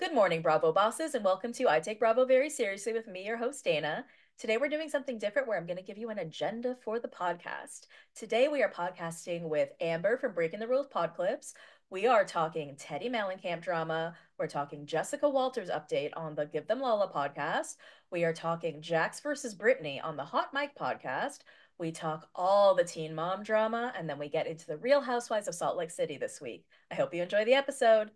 Good morning, Bravo bosses, and welcome to I Take Bravo Very Seriously with me, your host, Dana. Today, we're doing something different where I'm going to give you an agenda for the podcast. Today, we are podcasting with Amber from Breaking the Rules Podclips. We are talking Teddi Mellencamp drama. We're talking Jessica Walters update on the Them Lala podcast. We are talking Jax versus Brittany on the Hot Mic podcast. We talk all the teen mom drama, and then we get into the Real Housewives of Salt Lake City this week. I hope you enjoy the episode.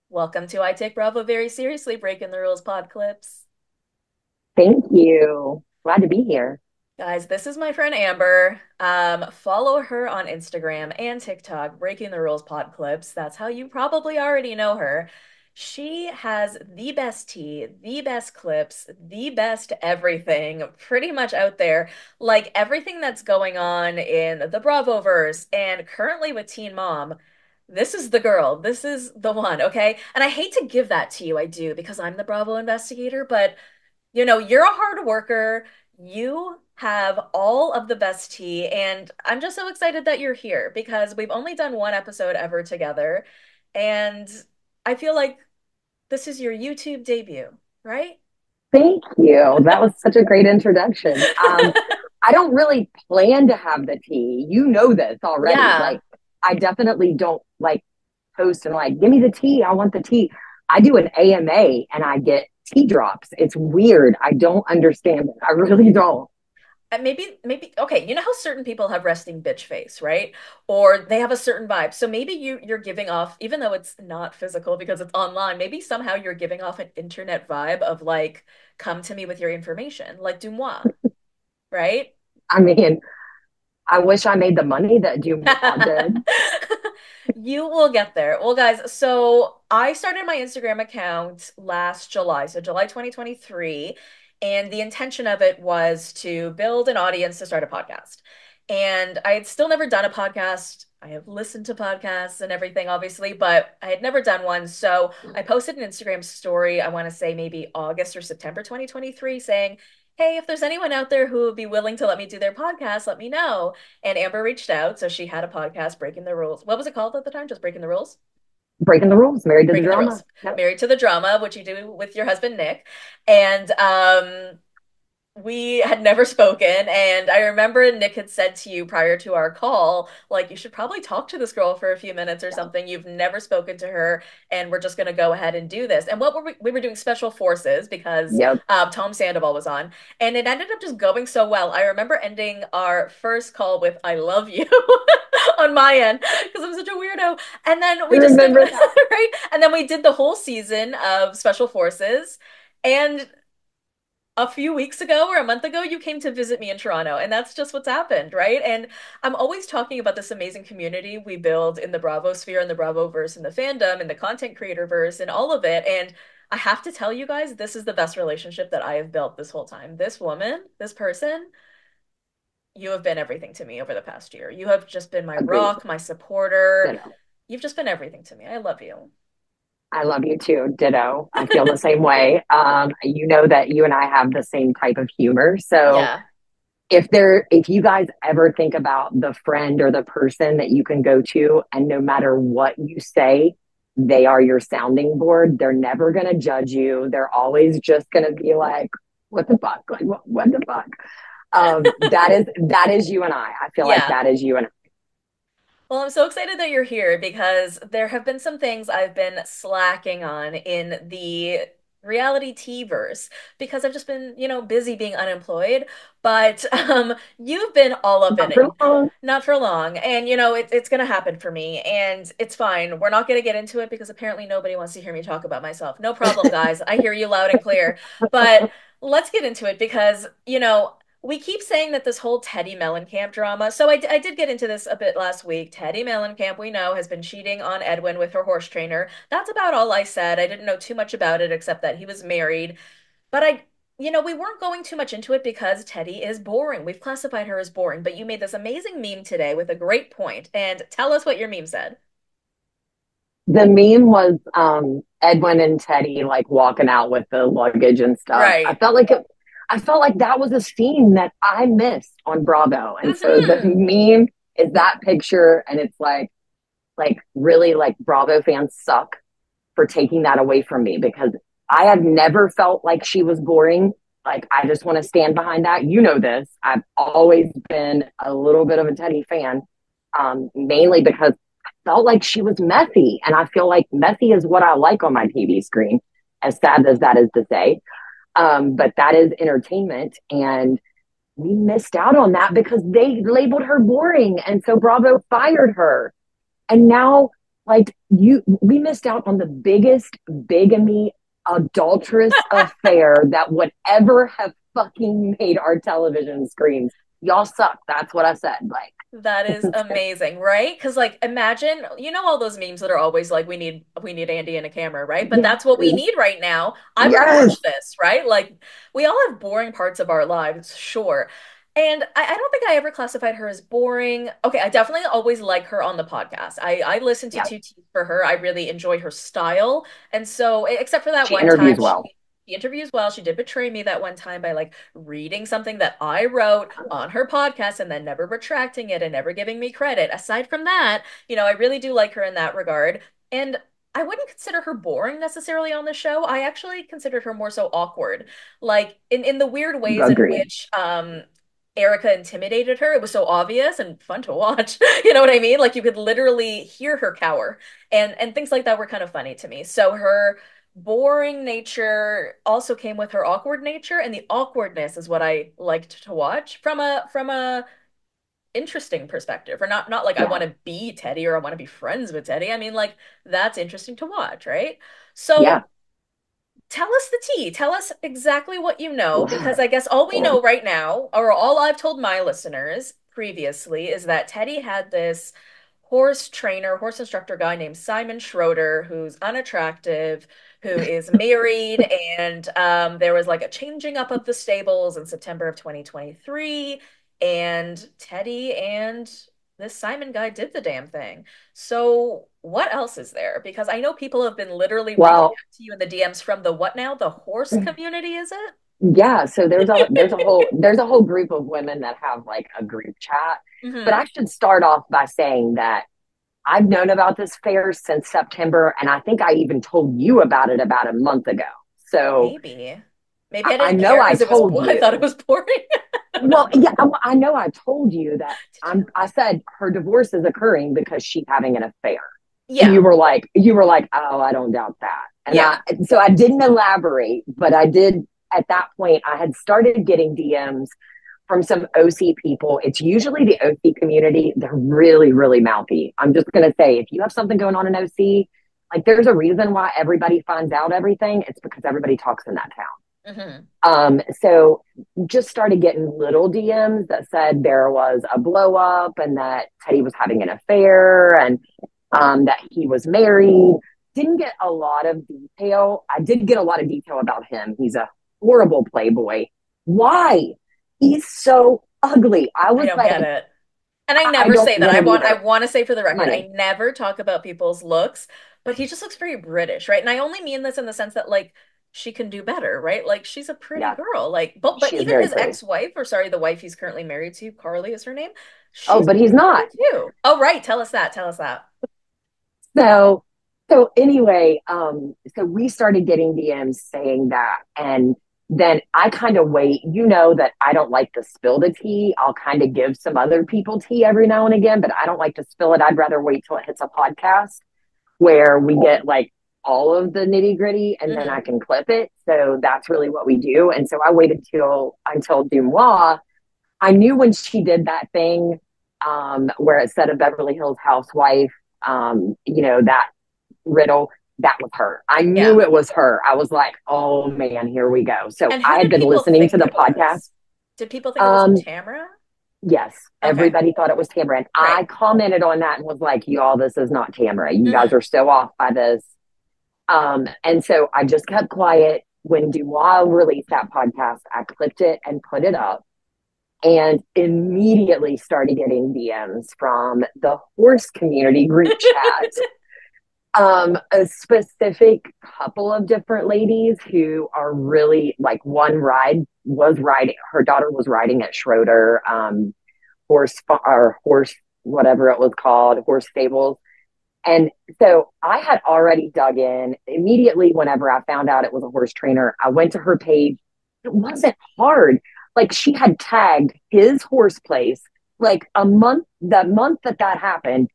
Welcome to I Take Bravo Very Seriously, Breaking the Rules Podclips. Thank you. Glad to be here. Guys, this is my friend Amber. Follow her on Instagram and TikTok, Breaking the Rules Podclips. That's how you probably already know her. She has the best tea, the best clips, the best everything pretty much out there. Like everything that's going on in the Bravoverse and currently with Teen Mom. This is the girl. This is the one, okay? And I hate to give that to you, I do, because I'm the Bravo investigator, but you're a hard worker. You have all of the best tea, and I'm just so excited that you're here because we've only done one episode ever together, and I feel like this is your YouTube debut, right? Thank you. That was such a great introduction. I don't really plan to have the tea. You know this already. Yeah. Like, I definitely don't like post and like, give me the tea. I want the tea. I do an AMA and I get tea drops. It's weird. I don't understand it. I really don't. Maybe okay, you know how certain people have resting bitch face, right? Or they have a certain vibe. So maybe you're giving off, even though it's not physical because it's online, maybe somehow you're giving off an internet vibe of like, come to me with your information, like du moi, right? I mean, I wish I made the money that Dumois did. You will get there. Well, guys, so I started my Instagram account last July, so July 2023, and the intention of it was to build an audience to start a podcast. And I had still never done a podcast. I have listened to podcasts and everything, obviously, but I had never done one. So I posted an Instagram story, I want to say maybe August or September 2023, saying, hey, if there's anyone out there who would be willing to let me do their podcast, let me know. And Amber reached out, so she had a podcast, Breaking the Rules. What was it called at the time? Just Breaking the Rules? Breaking the rules, married to the Breaking the drama. Rules. Yep. Married to the Drama, which you do with your husband Nick. And we had never spoken, and I remember Nick had said to you prior to our call, like, you should probably talk to this girl for a few minutes or something. You've never spoken to her, and we're just going to go ahead and do this. And what were we were doing Special Forces because Yep. Tom Sandoval was on, and it ended up just going so well. I remember ending our first call with "I love you" on my end because I'm such a weirdo, and then I we just did remember that. right, and then we did the whole season of Special Forces. And a few weeks ago or a month ago, you came to visit me in Toronto, and that's just what's happened, right? And I'm always talking about this amazing community we build in the Bravo sphere and the Bravo verse and the fandom and the content creator verse and all of it. And I have to tell you guys, this is the best relationship that I have built this whole time. This woman, this person, you have been everything to me over the past year. You have just been my Agreed. rock, my supporter. Ditto. You've just been everything to me. I love you. I love you too. Ditto. I feel the same way. You know that you and I have the same type of humor. So Yeah. if you guys ever think about the friend or the person that you can go to, and no matter what you say, they are your sounding board. They're never going to judge you. They're always just going to be like, what the fuck? Like, what the fuck? That is you and I feel like Yeah. that is you and Well, I'm so excited that you're here because there have been some things I've been slacking on in the reality T-verse because I've just been, busy being unemployed. But you've been all I. up in Not for it. long. Not for long. And it's gonna happen for me. And it's fine. We're not gonna get into it because apparently nobody wants to hear me talk about myself. No problem, guys. I hear you loud and clear. But let's get into it because, we keep saying that this whole Teddi Mellencamp drama. So I did get into this a bit last week. Teddi Mellencamp, we know, has been cheating on Edwin with her horse trainer. That's about all I said. I didn't know too much about it except that he was married. But we weren't going too much into it because Teddi is boring. We've classified her as boring. But you made this amazing meme today with a great point. And tell us what your meme said. The meme was Edwin and Teddy like walking out with the luggage and stuff. Right. I felt like that was a scene that I missed on Bravo. And so the Hmm. meme is that picture, and it's like really like Bravo fans suck for taking that away from me, because I have never felt like she was boring. Like, I just want to stand behind that. You know this. I've always been a little bit of a Teddy fan, mainly because I felt like she was messy. And I feel like messy is what I like on my TV screen, as sad as that is to say. But that is entertainment. And we missed out on that because they labeled her boring. And so Bravo fired her. And now, like, we missed out on the biggest bigamy adulterous affair that would ever have fucking made our television screens. Y'all suck. That's what I said. That is amazing, right? Because like imagine, all those memes that are always like we need Andy and a camera, right? But Yes, that's what we need right now. I would yes, watch this, right? Like we all have boring parts of our lives, sure. And I don't think I ever classified her as boring. Okay, I definitely always like her on the podcast. I listen to yes. Two Teeth for her. I really enjoy her style. And so, except for that She one time, interviews well. she interviews well. She did betray me that one time by like reading something that I wrote on her podcast and then never retracting it and never giving me credit. Aside from that, I really do like her in that regard. And I wouldn't consider her boring necessarily on the show. I actually considered her more so awkward, like in the weird ways in Agreed. which Erica intimidated her. It was so obvious and fun to watch. You know what I mean? Like you could literally hear her cower, and things like that were kind of funny to me. So her boring nature also came with her awkward nature, and the awkwardness is what I liked to watch from a interesting perspective, or not like I Yeah, want to be Teddy or I want to be friends with Teddy. I mean, like that's interesting to watch, right? So yeah. tell us the tea. Tell us exactly what you know, because I guess all we know right now, or all I've told my listeners previously, is that Teddy had this horse instructor guy named Simon Schroeder, who's unattractive, who is married, and there was like a changing up of the stables in September of 2023, and Teddy and this Simon guy did the damn thing. So, what else is there? Because I know people have been literally reaching Well, out to you in the DMs from the what now? The horse community, is it? yeah. So there's a whole group of women that have like a group chat. But Hmm. I should start off by saying that I've known about this fair since September, and I think I even told you about it about a month ago. So Maybe. Maybe I I didn't know care I because told I thought it you. was boring. Well, yeah, I know I told you that Did you? I said her divorce is occurring because she's having an affair. And Yeah. you were like, oh, I don't doubt that. Yeah. So I didn't elaborate, but I did at that point, I had started getting DMs from some OC people. It's usually the OC community. They're really, really mouthy. I'm just going to say, if you have something going on in OC, like there's a reason why everybody finds out everything. It's because everybody talks in that town. Hmm. So just started getting little DMs that said there was a blow up and that Teddy was having an affair, and that he was married. Didn't get a lot of detail. I did get a lot of detail about him. He's a horrible playboy. Why? He's so ugly. I I was don't get like, it. And I I never don't say that. get I it want I either. want to say for the record, I Money. never talk about people's looks, but he just looks very British, right? And I only mean this in the sense that like she can do better, right? Like she's a pretty Yeah, girl. Like but she is even very his pretty. ex-wife, or sorry, the wife he's currently married to, Carly is her name. Oh, She's but he's not. pretty too. Oh, right. Tell us that. Tell us that. So, so anyway, so we started getting DMs saying that, and then I kind of wait. You know that I don't like to spill the tea. I'll kind of give some other people tea every now and again, but I don't like to spill it. I'd rather wait till it hits a podcast where we get like all of the nitty gritty, and then I Hmm. can clip it. So that's really what we do. And so I waited till until Dumois. I knew when she did that thing, where it said a Beverly Hills housewife, that riddle, that was her. I Yeah. knew it was her. I was like, oh man, here we go. So And who I had did been people listening to think the it was? podcast. Did people think it was Um, Tamara? yes, Okay. everybody thought it was Tamara. And Right. I commented on that and was like, y'all, this is not Tamara. You guys Hmm. are so off by this. And so I just kept quiet. When Dumois released that podcast, I clipped it and put it up, and immediately started getting DMs from the horse community group chat. A specific couple of different ladies who are really like one ride was riding, her daughter was riding at Schroeder, horse, whatever it was called, horse stables. And so I had already dug in immediately whenever I found out it was a horse trainer. I went to her page. It wasn't hard. Like she had tagged his horse place like the month that that happened,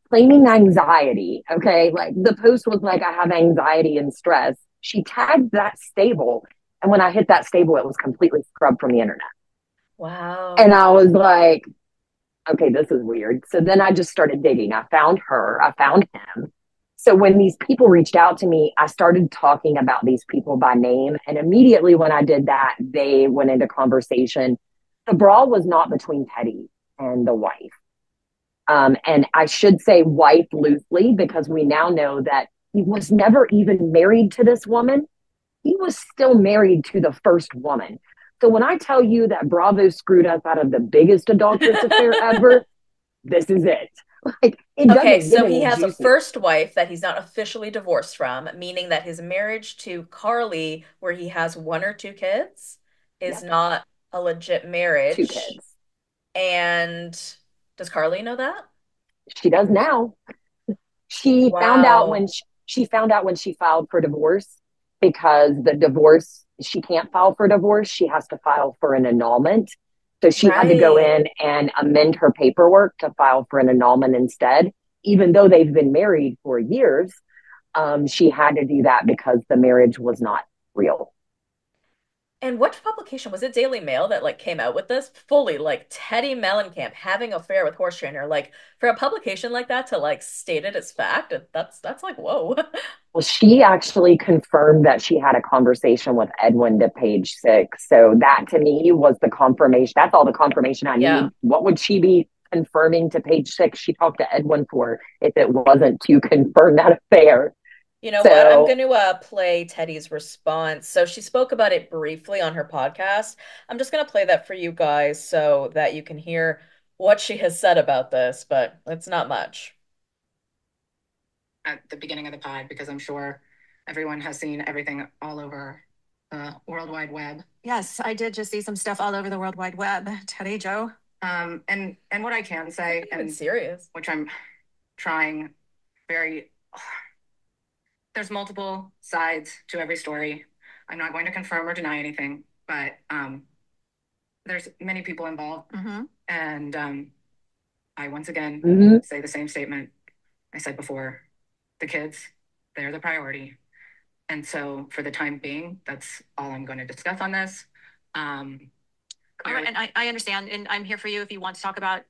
claiming anxiety. Okay. Like the post was like, I have anxiety and stress. She tagged that stable. And when I hit that stable, it was completely scrubbed from the internet. And Wow. I was like, okay, this is weird. So then I just started digging. I found her, I found him. So when these people reached out to me, I started talking about these people by name. And immediately when I did that, they went into conversation. The brawl was not between Teddi and the wife. And I should say wife loosely because we now know that he was never even married to this woman. He was still married to the first woman. So when I tell you that Bravo screwed us out of the biggest adulterous affair ever, this is it. Like it Okay, doesn't get so he any has a juicier. first wife that he's not officially divorced from, meaning that his marriage to Carly, where he has one or two kids, is Yep, not a legit two marriage. kids. And does Carly know that? She does now. She found out Wow. she found out when she filed for divorce because the divorce she can't file for divorce. She has to file for an annulment. So she had to go Right. in and amend her paperwork to file for an annulment instead. Even though they've been married for years, she had to do that because the marriage was not real. And what publication was it? Daily Mail that like came out with this fully like Teddi Mellencamp having affair with horse trainer. Like for a publication like that to like state it as fact, that's like whoa. Well, she actually confirmed that she had a conversation with Edwin to page six. So that to me was the confirmation. That's all the confirmation I Yeah. need. What would she be confirming to page six? She talked to Edwin for if it wasn't to confirm that affair. You know what? I'm So, going to play Teddy's response. So she spoke about it briefly on her podcast. I'm just going to play that for you guys so that you can hear what she has said about this, but it's not much. At the beginning of the pod because I'm sure everyone has seen everything all over the World Wide Web. Yes, I did just see some stuff all over the World Wide Web. Teddy, Joe. And what I can say, Even and serious. which I'm trying very, there's multiple sides to every story. I'm not going to confirm or deny anything, but there's many people involved, and I once again mhm. say the same statement I said before: the kids, they're the priority. And so for the time being, that's all I'm going to discuss on this. All right, and I understand, and I'm here for you if you want to talk about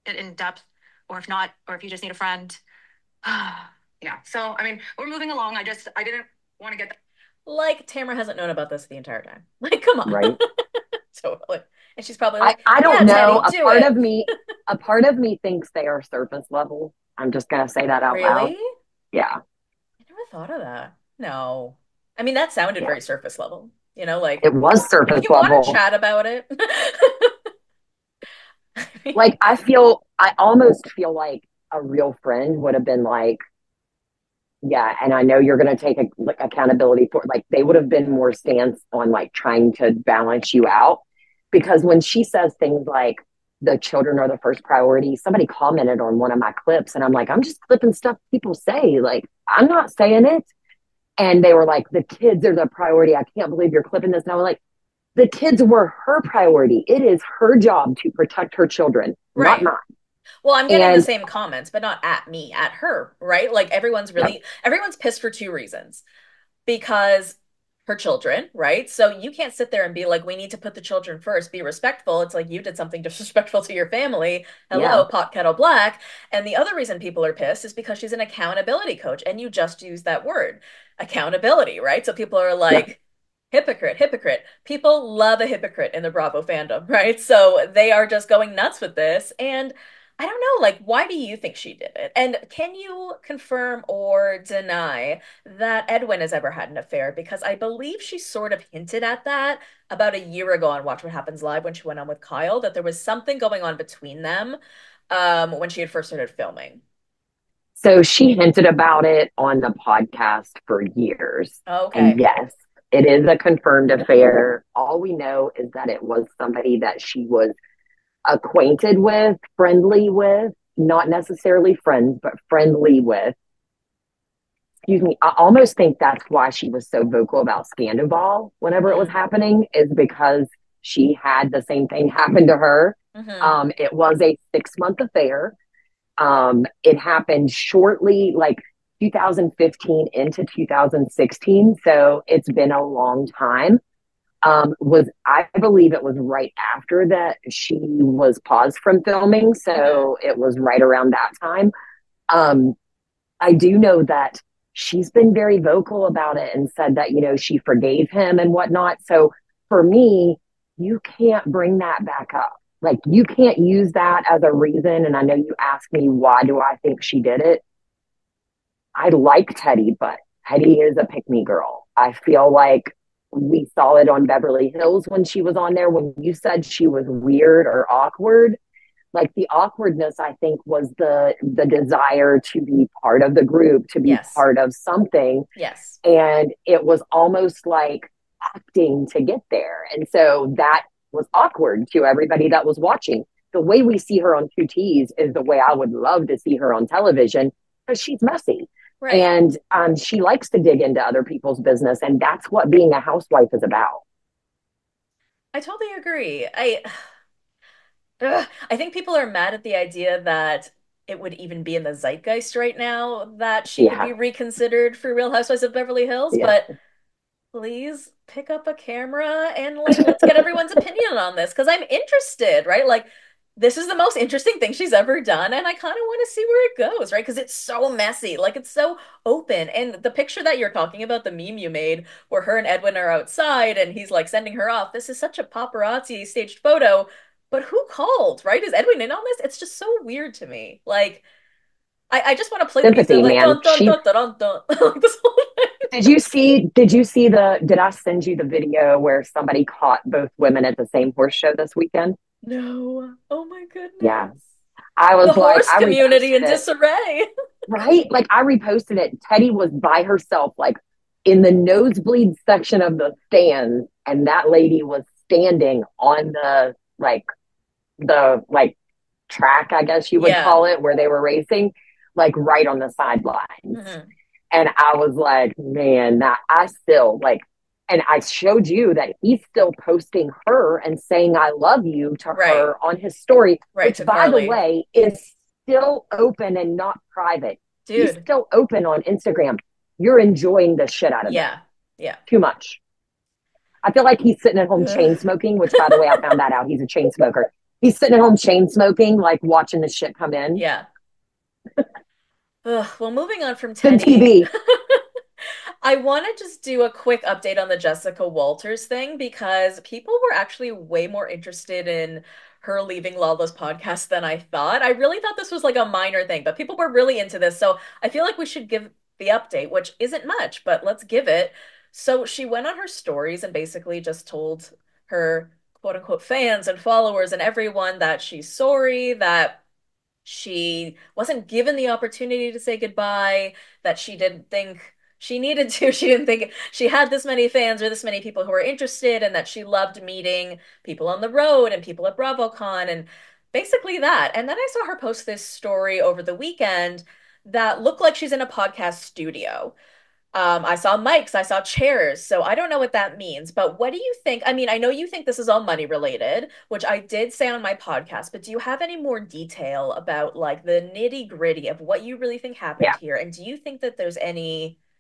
it in depth, or if not, or if you just need a friend. Yeah. So, I mean, we're moving along. I didn't want to get. Like Tamara hasn't known about this the entire time. Like, come on. Right. Totally. And she's probably I, like, I don't yeah, know. Teddy, do it. A part of me thinks they are surface level. I'm just going to say that out loud. Really? Yeah. I never thought of that. No. I mean, that sounded Yeah. very surface level. You know, like It was if surface you want to level. chat about it. I mean, Like I almost feel like a real friend would have been like, yeah, and I know you're going to take like accountability for like they would have been more stance on like trying to balance you out because when she says things like the children are the first priority, somebody commented on one of my clips and I'm like, I'm just clipping stuff people say, like I'm not saying it, and they were like, the kids are the priority. I can't believe you're clipping this, and I was like, the kids were her priority. It is her job to protect her children, not right. mine. Well, I'm getting the And same comments, but not at me, at her, right? Like yep, everyone's pissed for two reasons. Because her children, right? So you can't sit there and be like, we need to put the children first, be respectful. It's like you did something disrespectful to your family. yeah, Hello, pot kettle black. And the other reason people are pissed is because she's an accountability coach. And you just used that word, accountability, right? So people are yeah. like, hypocrite, hypocrite. People love a hypocrite in the Bravo fandom, right? So they are just going nuts with this. And I don't know, like, why do you think she did it? And can you confirm or deny that Edwin has ever had an affair? Because I believe she sort of hinted at that about a year ago on Watch What Happens Live when she went on with Kyle, that there was something going on between them when she had first started filming. So she hinted about it on the podcast for years. And Okay. yes, it is a confirmed affair. All we know is that it was somebody that she was acquainted with, friendly with, not necessarily friends, but friendly with. Excuse me. I almost think that's why she was so vocal about Scandoval whenever it was Mm. happening, is because she had the same thing happen to her. Mm-hmm. It was a 6-month affair. It happened shortly, like 2015 into 2016. So it's been a long time. I believe it was right after that she was paused from filming. Mm-hmm. So it was right around that time. Um, I do know that she's been very vocal about it and said that, she forgave him and whatnot. So for me, you can't bring that back up. Like, you can't use that as a reason. And I know you asked me, why do I think she did it? I like Teddi, but Teddi is a pick me girl. I feel like we saw it on Beverly Hills when she was on there. When you said she was weird or awkward, like, the awkwardness, I think, was the desire to be part of the group, to be Yes. part of something. Yes. And it was almost like acting to get there. And so that was awkward to everybody that was watching. The way we see her on Two T's is the way I would love to see her on television, because she's messy. Right. And she likes to dig into other people's business. And that's what being a housewife is about. I totally agree. I think people are mad at the idea that it would even be in the zeitgeist right now that she could Yeah. be reconsidered for Real Housewives of Beverly Hills, Yeah. but please pick up a camera and like let's get everyone's opinion on this because I'm interested, right? Like this is the most interesting thing she's ever done and I kind of want to see where it goes, right? Because it's so messy, like it's so open. And the picture that you're talking about, the meme you made where her and Edwin are outside and he's like sending her off, this is such a paparazzi staged photo. But who called, right? Is Edwin in on this? It's just so weird to me. Like I just want to play the music Sympathy, like man. dun dun dun dun dun dun like this whole thing. Did I send you the video where somebody caught both women at the same horse show this weekend? No. Oh my Yeah. goodness. I The was like, horse I community reposted in it, disarray. right? Like, I reposted it. Teddi was by herself, like in the nosebleed section of the stands, and that lady was standing on the track, I guess you would Yeah. call it, where they were racing, like right on the sidelines. Hmm. And I was like, man, that I still like, and I showed you that he's still posting her and saying I love you to Right. her on his story, Right. which, To by the Carly. way, is still open and not private. He's Dude. still open on Instagram. You're enjoying the shit out of this. Yeah. Yeah. Too much. I feel like he's sitting at home Ugh. chain smoking, which, by the way, I found that out. He's a chain smoker. He's sitting at home chain smoking, like watching the shit come in. Yeah. Ugh. Well, moving on from Good Teddy, TV. I want to just do a quick update on the Jessica Walters thing because people were actually way more interested in her leaving Lala's podcast than I thought. I really thought this was like a minor thing, but people were really into this. So I feel like we should give the update, which isn't much, but let's give it. So she went on her stories and basically just told her quote unquote fans and followers and everyone that she's sorry, that she wasn't given the opportunity to say goodbye, that she didn't think she needed to. She didn't think she had this many fans or this many people who were interested, and that she loved meeting people on the road and people at BravoCon and basically that. And then I saw her post this story over the weekend that looked like she's in a podcast studio. I saw mics, I saw chairs, so I don't know what that means. But what do you think? I mean, I know you think this is all money related, which I did say on my podcast, but do you have any more detail about like the nitty-gritty of what you really think happened Yeah. here? And do you think that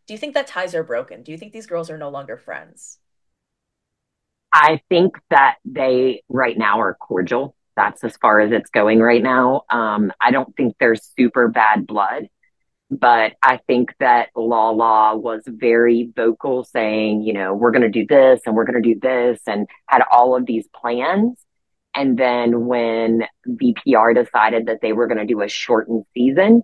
do you think that ties are broken? Do you think these girls are no longer friends? I think that they right now are cordial. That's as far as it's going right now. I don't think there's super bad blood, but I think that Lala was very vocal saying, we're going to do this and we're going to do this, and had all of these plans. And then when VPR decided that they were going to do a shortened season,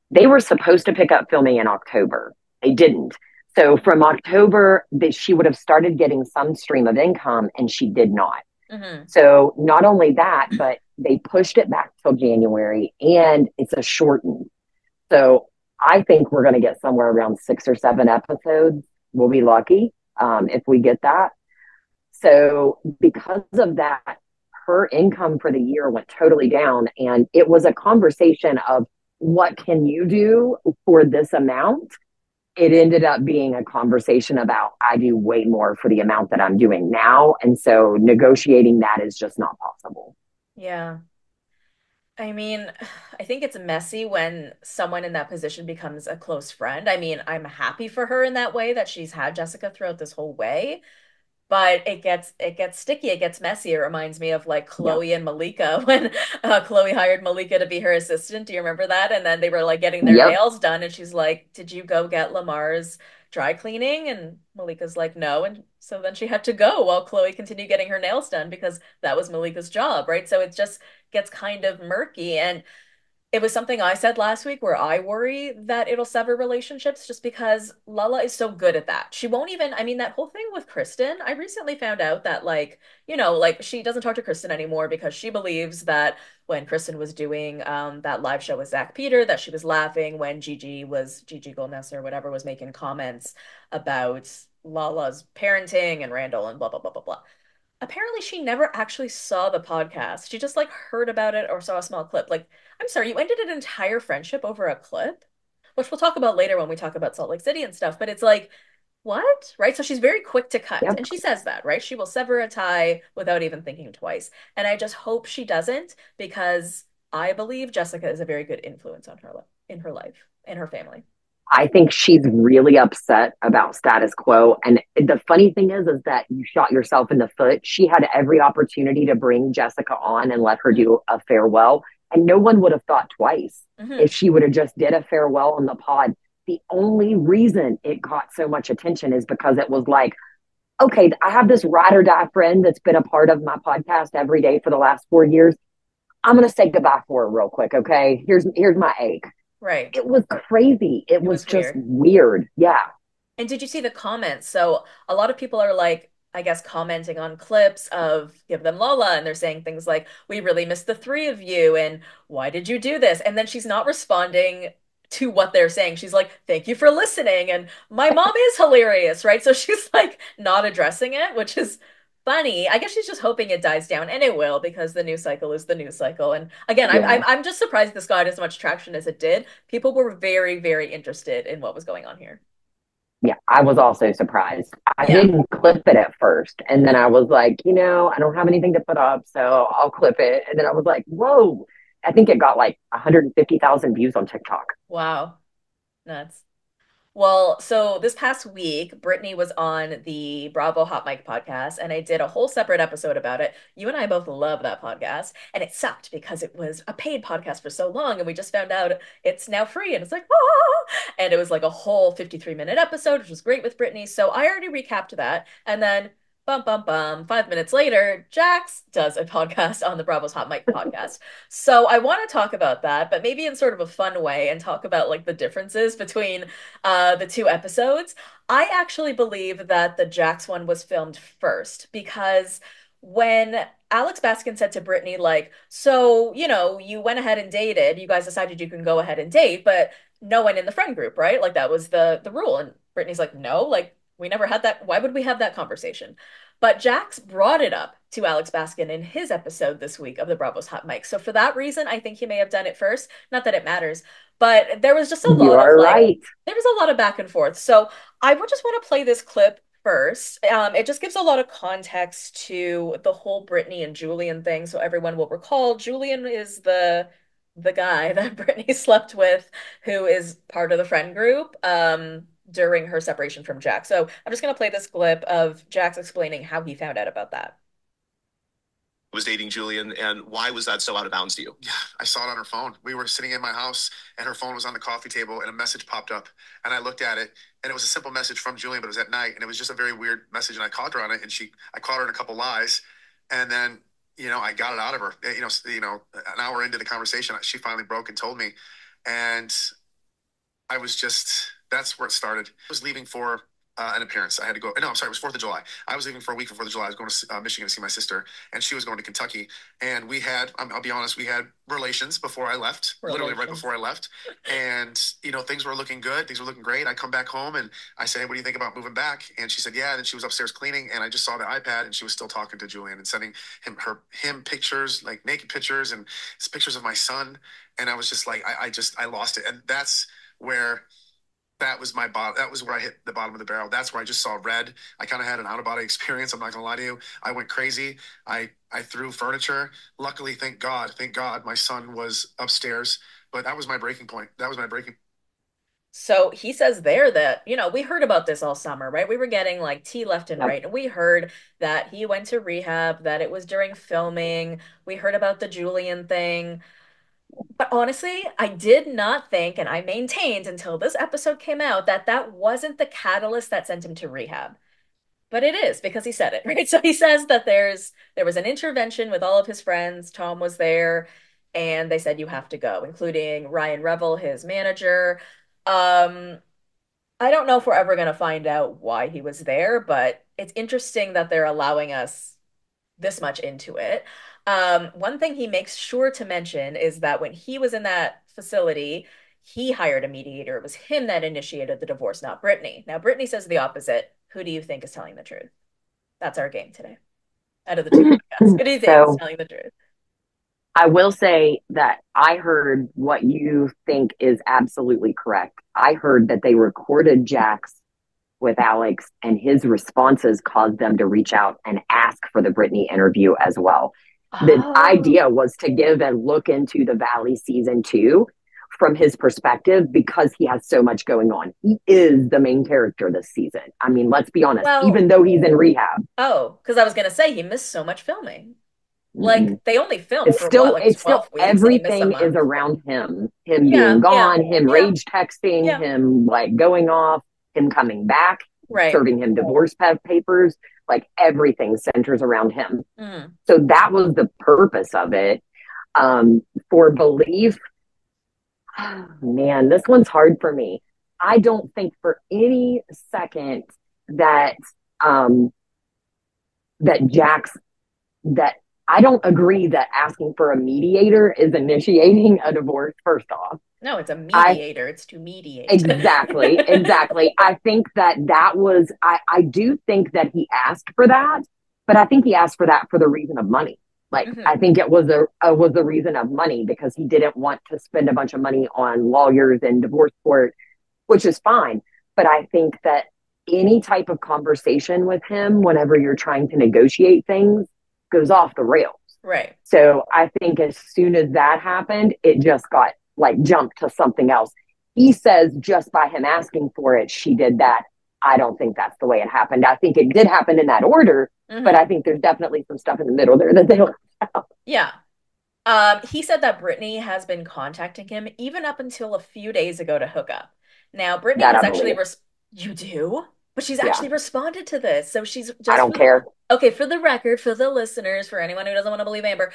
they were supposed to pick up filming in October. They didn't. So from October, she would have started getting some stream of income, and she did not. Mm-hmm. So not only that, but they pushed it back till January, and it's a shortened. So I think we're going to get somewhere around 6 or 7 episodes. We'll be lucky if we get that. So because of that, her income for the year went totally down. And it was a conversation of what can you do for this amount? It ended up being a conversation about I do way more for the amount that I'm doing now. And so negotiating that is just not possible. Yeah. I mean, I think it's messy when someone in that position becomes a close friend. I mean, I'm happy for her in that way that she's had Jessica throughout this whole way, but it gets sticky, it gets messy. It reminds me of like Yeah. Chloe and Malika when Chloe hired Malika to be her assistant. Do you remember that? And then they were like getting their Yep. nails done, and she's like, "Did you go get Lamar's dry cleaning?" And Malika's like, "No." And so then she had to go while Chloe continued getting her nails done because that was Malika's job, right? So it just gets kind of murky. And it was something I said last week where I worry that it'll sever relationships just because Lala is so good at that. She won't even, I mean, that whole thing with Kristen, I recently found out that, like, like she doesn't talk to Kristen anymore because she believes that when Kristen was doing that live show with Zach Peter, that she was laughing when Gigi Gomez or whatever was making comments about Lala's parenting and Randall and blah, blah, blah, blah, blah. Apparently she never actually saw the podcast. She just like heard about it or saw a small clip. Like, I'm sorry, you ended an entire friendship over a clip, which we'll talk about later when we talk about Salt Lake City and stuff, but it's like, what? Right? So she's very quick to cut. Yep. And she says that, right? She will sever a tie without even thinking twice. And I just hope she doesn't because I believe Jessica is a very good influence on her in her life, in her family. I think she's really upset about status quo. And the funny thing is that you shot yourself in the foot. She had every opportunity to bring Jessica on and let her do a farewell. And no one would have thought twice Mm-hmm. if she would have just did a farewell on the pod. The only reason it got so much attention is because it was like, okay, I have this ride or die friend that's been a part of my podcast every day for the last 4 years. I'm going to say goodbye for her real quick. Okay. Here's my ache. Right. It was crazy. It It was was just weird. weird. Yeah. And did you see the comments? So a lot of people are like, I guess, commenting on clips of Give Them Lola, and they're saying things like, "We really missed the three of you," and "Why did you do this?" And then she's not responding to what they're saying. She's like, "Thank you for listening," and "My mom is hilarious," right? So she's like not addressing it, which is funny. I guess she's just hoping it dies down, and it will because the news cycle is the news cycle. And again, I'm Yeah. I'm, I'm just surprised this got as much traction as it did. People were very, very interested in what was going on here. Yeah. I was also surprised. I Yeah. didn't clip it at first. And then I Hmm. was like, I don't have anything to put up, so I'll clip it. And then I was like, whoa. I think it got like 150,000 views on TikTok. Wow. Nuts. Well, so this past week, Brittany was on the Bravo Hot Mic podcast, and I did a whole separate episode about it. You and I both love that podcast, and it sucked because it was a paid podcast for so long, and we just found out it's now free, and it's like, ah! And it was like a whole 53-minute episode, which was great with Brittany. So I already recapped that, and then bum bum bum, 5 minutes later, Jax does a podcast on the Bravo's Hot Mic podcast. So I want to talk about that, but maybe in sort of a fun way and talk about like the differences between the two episodes. I actually believe that the Jax one was filmed first because when Alex Baskin said to Brittany, like, so, you went ahead and dated, you guys decided you can go ahead and date, but no one in the friend group, right? Like that was the rule. And Brittany's like, no, like we never had that. Why would we have that conversation? But Jax brought it up to Alex Baskin in his episode this week of the Bravos Hot Mic. So for that reason, I think he may have done it first. Not that it matters, but there was just a You lot of are like right. there was a lot of back and forth. So I would just want to play this clip first. It just gives a lot of context to the whole Brittany and Julian thing. So everyone will recall Julian is the guy that Brittany slept with, who is part of the friend group during her separation from Jack. So I'm just gonna play this clip of Jax explaining how he found out about that. Was dating Julian, and why was that so out of bounds to you? Yeah, I saw it on her phone. We were sitting in my house, and her phone was on the coffee table, and a message popped up. And I looked at it, and it was a simple message from Julian, but it was at night, and it was just a very weird message. And I caught her on it, and I caught her in a couple lies, and then I got it out of her. An hour into the conversation, she finally broke and told me, and I was just that's where it started. I was leaving for an appearance. I had to go. No, I'm sorry. It was 4th of July. I was leaving for a week for 4th of July. I was going to Michigan to see my sister, and she was going to Kentucky. And we had, I'll be honest, we had relations before I left, literally right before I left. And, you know, things were looking good. Things were looking great. I come back home and I said, hey, what do you think about moving back? And she said, yeah. And then she was upstairs cleaning, and I just saw the iPad, and she was still talking to Julian and sending him pictures, like naked pictures and pictures of my son. And I was just like, I lost it. And that's where that was my bottom. That was where I hit the bottom of the barrel. That's where I just saw red. I kind of had an out-of-body experience. I'm not going to lie to you. I went crazy. I threw furniture. Luckily, thank God, my son was upstairs. But that was my breaking point. So he says there that, you know, we heard about this all summer, right? We were getting like tea left and right. And we heard that he went to rehab, that it was during filming. We heard about the Julian thing. But honestly, I did not think, and I maintained until this episode came out, that that wasn't the catalyst that sent him to rehab. But it is because he said it, right? So he says that there was an intervention with all of his friends. Tom was there, and they said you have to go, including Ryan Revel, his manager. Um, I don't know if we're ever going to find out why he was there, but it's interesting that they're allowing us this much into it. One thing he makes sure to mention is that when he was in that facility, he hired a mediator. It was him that initiated the divorce, not Brittany. Now, Brittany says the opposite. Who do you think is telling the truth? That's our game today. Out of the two podcasts, who do you think is telling the truth? I will say that I heard what you think is absolutely correct. I heard that they recorded Jax with Alex, and his responses caused them to reach out and ask for the Brittany interview as well. The idea was to give a look into the Valley season 2 from his perspective, because he has so much going on. He is the main character this season. I mean, let's be honest, even though he's in rehab. Oh, because I was going to say he missed so much filming. Like they only filmed it's for still, what, like 12 weeks? Everything is around him. Him being gone, him rage texting, him like going off, him coming back, serving him divorce papers. Like everything centers around him. So that was the purpose of it. For belief, man, this one's hard for me. I don't think for any second that that I don't agree that asking for a mediator is initiating a divorce, first off. No, it's a mediator. It's to mediate. Exactly. I think that was, I do think that he asked for that, but I think he asked for that for the reason of money. Like, I think it was the reason of money, because he didn't want to spend a bunch of money on lawyers and divorce court, which is fine. But I think that any type of conversation with him, whenever you're trying to negotiate things, goes off the rails. Right. So I think as soon as that happened, it just got like jumped to something else. He says just by him asking for it, she did that. I don't think that's the way it happened. I think it did happen in that order, but I think there's definitely some stuff in the middle there that they left out. Yeah. He said that Brittany has been contacting him even up until a few days ago to hook up. Now, Brittany has actually, you do? But she's actually responded to this. So she's just, I don't care. Okay, for the record, for the listeners, for anyone who doesn't want to believe Amber,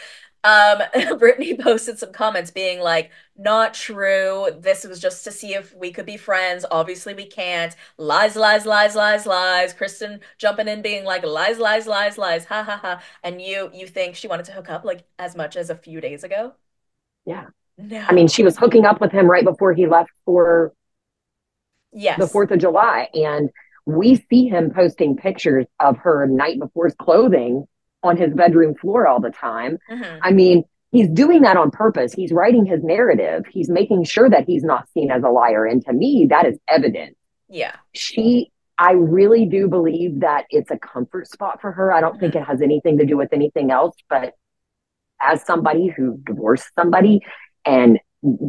Brittany posted some comments being like, not true. This was just to see if we could be friends. Obviously we can't. Lies, lies, lies, lies, lies. Kristen jumping in being like, lies, lies, lies, lies. Ha, ha, ha. And you think she wanted to hook up like as much as a few days ago? Yeah. No. I mean, she was hooking up with him right before he left for the 4th of July. And we see him posting pictures of her night before's clothing on his bedroom floor all the time. I mean, he's doing that on purpose. He's writing his narrative. He's making sure that he's not seen as a liar. And to me, that is evident. Yeah. I really do believe that it's a comfort spot for her. I don't think it has anything to do with anything else. But as somebody who divorced somebody and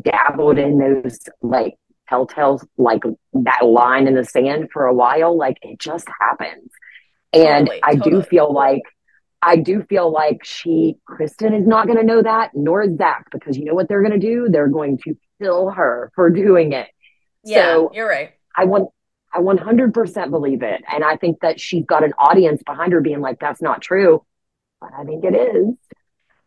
dabbled in those like telltales, like that line in the sand for a while, like it just happens. And I do feel like Kristen is not going to know that, nor is Zach, because you know what they're going to do? They're going to kill her for doing it. Yeah, so you're right. I 100% believe it. And I think that she's got an audience behind her being like, that's not true. But I think it is.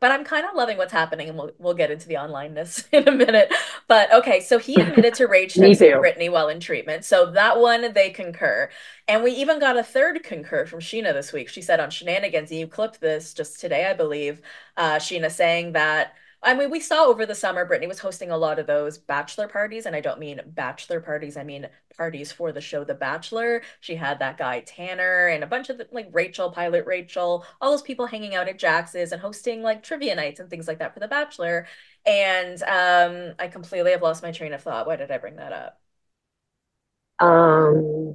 But I'm kind of loving what's happening, and we'll get into the onlineness in a minute. But okay, so he admitted to rage Me texting too. Brittany while in treatment. So that one they concur. And we even got a third concur from Sheena this week. She said on Shenanigans, and you clipped this just today, I believe, Sheena saying that I mean, we saw over the summer Brittany was hosting a lot of those bachelor parties, and I don't mean bachelor parties, I mean parties for the show The Bachelor. She had that guy Tanner and a bunch of like Rachel, Pilot Rachel, all those people hanging out at Jax's and hosting like trivia nights and things like that for The Bachelor. And I completely have lost my train of thought. Why did I bring that up? Um,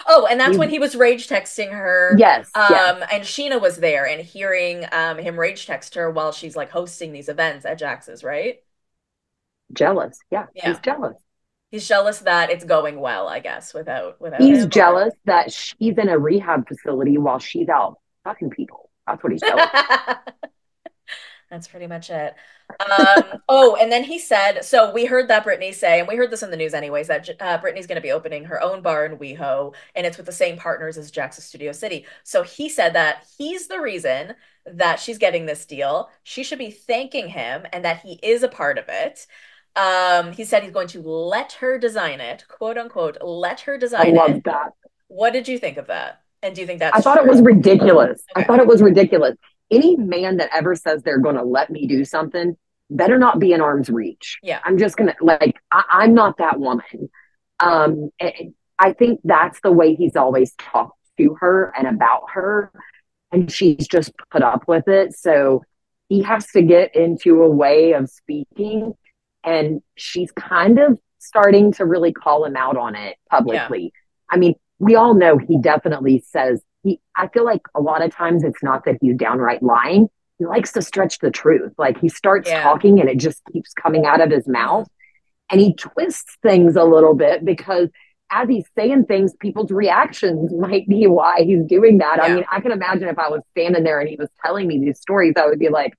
Oh, and that's when he was rage texting her. Yes, yes. And Sheena was there and hearing him rage text her while she's like hosting these events at Jax's, right? Jealous. Yeah, Yeah. he's jealous. He's jealous that it's going well, I guess, without He's him. jealous that she's in a rehab facility while she's out fucking people. That's what he's jealous. That's pretty much it. Oh, and then he said, so we heard that Brittany say, and we heard this in the news anyways, that Brittany's going to be opening her own bar in WeHo, and it's with the same partners as Jax's Studio City. So he said that he's the reason that she's getting this deal. She should be thanking him, and that he is a part of it. He said he's going to let her design it, quote unquote, let her I design love it. that. What did you think of that? And do you think that's I thought true? it was ridiculous. Okay. I thought it was ridiculous. Any man that ever says they're going to let me do something better not be in arm's reach. Yeah. I'm just going to, like, I'm not that woman. I think that's the way he's always talked to her and about her. And she's just put up with it. So he has to get into a way of speaking. And she's kind of starting to really call him out on it publicly. Yeah. I mean, we all know he definitely says, I feel like a lot of times it's not that he's downright lying. He likes to stretch the truth. Like he starts talking and it just keeps coming out of his mouth. And he twists things a little bit because as he's saying things, people's reactions might be why he's doing that. Yeah. I mean, I can imagine if I was standing there and he was telling me these stories, I would be like,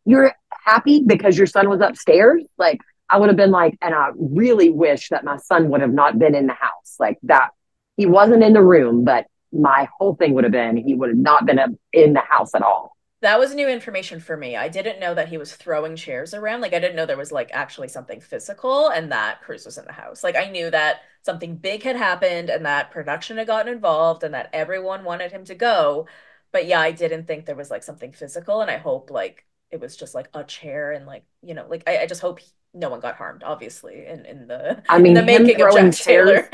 you're happy because your son was upstairs? Like, I would have been like, and I really wish that my son would have not been in the house. Like that, he wasn't in the room, but my whole thing would have been, he would have not been in the house at all. That was new information for me. I didn't know that he was throwing chairs around. Like, I didn't know there was like actually something physical and that Cruz was in the house. Like, I knew that something big had happened and that production had gotten involved and that everyone wanted him to go. But yeah, I didn't think there was like something physical. And I hope like it was just like a chair and like, you know, like I just hope no one got harmed, obviously, in the making of Jax Taylor.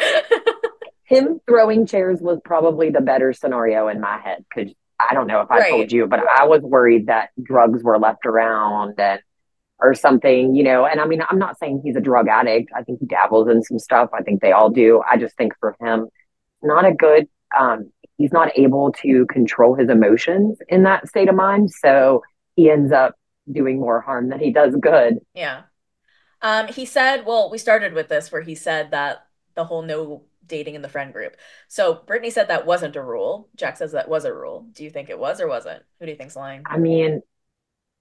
Him throwing chairs was probably the better scenario in my head because I don't know if I told you, but I was worried that drugs were left around or something, you know. And I mean, I'm not saying he's a drug addict. I think he dabbles in some stuff. I think they all do. I just think for him, not a good, he's not able to control his emotions in that state of mind. So he ends up doing more harm than he does good. Yeah. He said, well, we started with this where he said that the whole no dating in the friend group. So Brittany said that wasn't a rule. Jax says that was a rule. Do you think it was or wasn't? Who do you think's lying? I mean,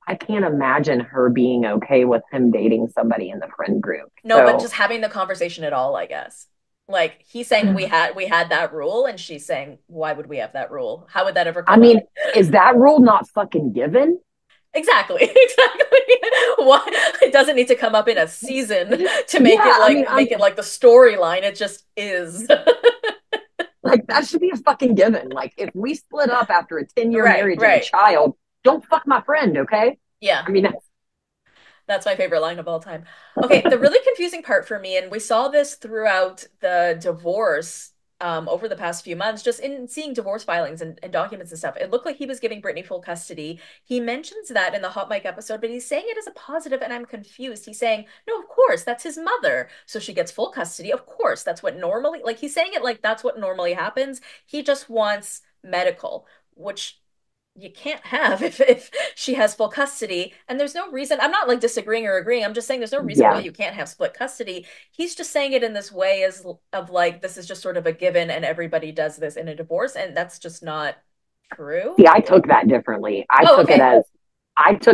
I can't imagine her being okay with him dating somebody in the friend group. No, but just having the conversation at all, I guess. Like he's saying we had that rule, and she's saying, why would we have that rule? How would that ever come up? Is that rule not fucking given? Exactly. Why it doesn't need to come up in a season to make it like the storyline. It just is. Like that should be a fucking given. Like if we split up after a 10-year marriage and a child, don't fuck my friend, okay? Yeah. I mean that's my favorite line of all time. Okay, the really confusing part for me, and we saw this throughout the divorce over the past few months, just in seeing divorce filings and documents and stuff, it looked like he was giving Brittany full custody. He mentions that in the Hot Mic episode, but he's saying it as a positive, and I'm confused. He's saying, no, of course, that's his mother. So she gets full custody. Of course, that's what normally, like he's saying it like that's what normally happens. He just wants medical, which you can't have if she has full custody. And there's no reason, I'm not like disagreeing or agreeing, I'm just saying there's no reason why you can't have split custody. He's just saying it in this way as of like this is just sort of a given and everybody does this in a divorce, and that's just not true. See, I took that differently. I took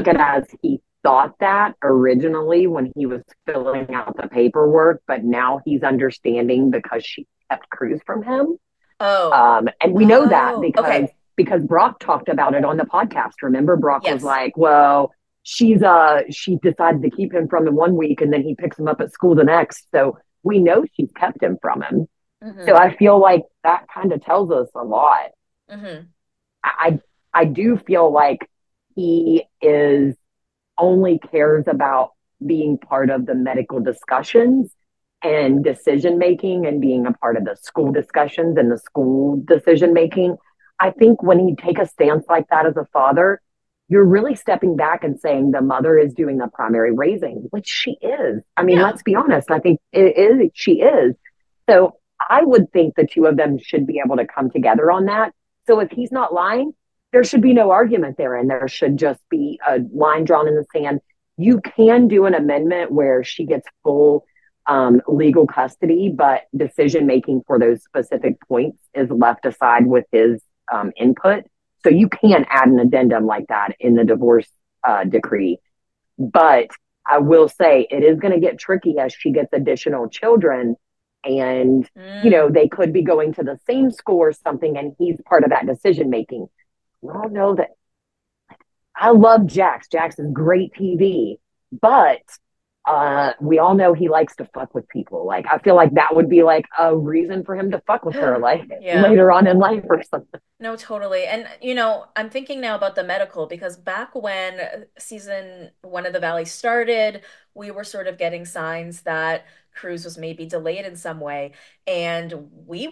it as he thought that originally when he was filling out the paperwork, but now he's understanding because she kept Cruz from him. And we know that because because Brock talked about it on the podcast. Remember, Brock was Yes. like, well, she decides to keep him from him one week and then he picks him up at school the next. So we know she's kept him from him. So I feel like that kind of tells us a lot. I do feel like he is only cares about being part of the medical discussions and decision making and being a part of the school discussions and the school decision making. I think when you take a stance like that as a father, you're really stepping back and saying the mother is doing the primary raising, which she is. I mean, let's be honest. I think she is. So I would think the two of them should be able to come together on that. So if he's not lying, there should be no argument there, and there should just be a line drawn in the sand. You can do an amendment where she gets full legal custody, but decision making for those specific points is left aside with his input. So you can add an addendum like that in the divorce decree. But I will say it is going to get tricky as she gets additional children. And, you know, they could be going to the same school or something, and he's part of that decision making. We all know that I love Jax. Jax is great TV, but we all know he likes to fuck with people. Like, I feel like that would be like a reason for him to fuck with her, like later on in life or something. No, totally. And, you know, I'm thinking now about the medical, because back when season 1 of The Valley started, we were sort of getting signs that Cruz was maybe delayed in some way. And we,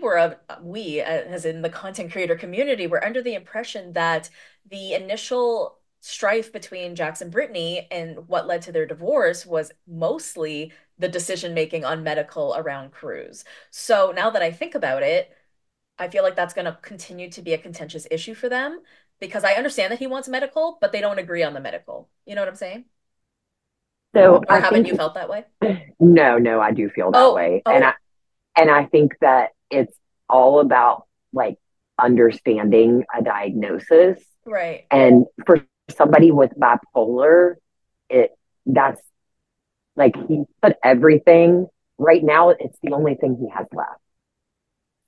as in the content creator community, were under the impression that the initial strife between Jax and Brittany and what led to their divorce was mostly the decision making on medical around Cruz. So now that I think about it, I feel like that's going to continue to be a contentious issue for them, because I understand that he wants medical, but they don't agree on the medical. You know what I'm saying? So or haven't you felt that way? No, I do feel that way. And I think that it's all about like understanding a diagnosis. Right. And for somebody with bipolar, that's like he put everything right now. It's the only thing he has left.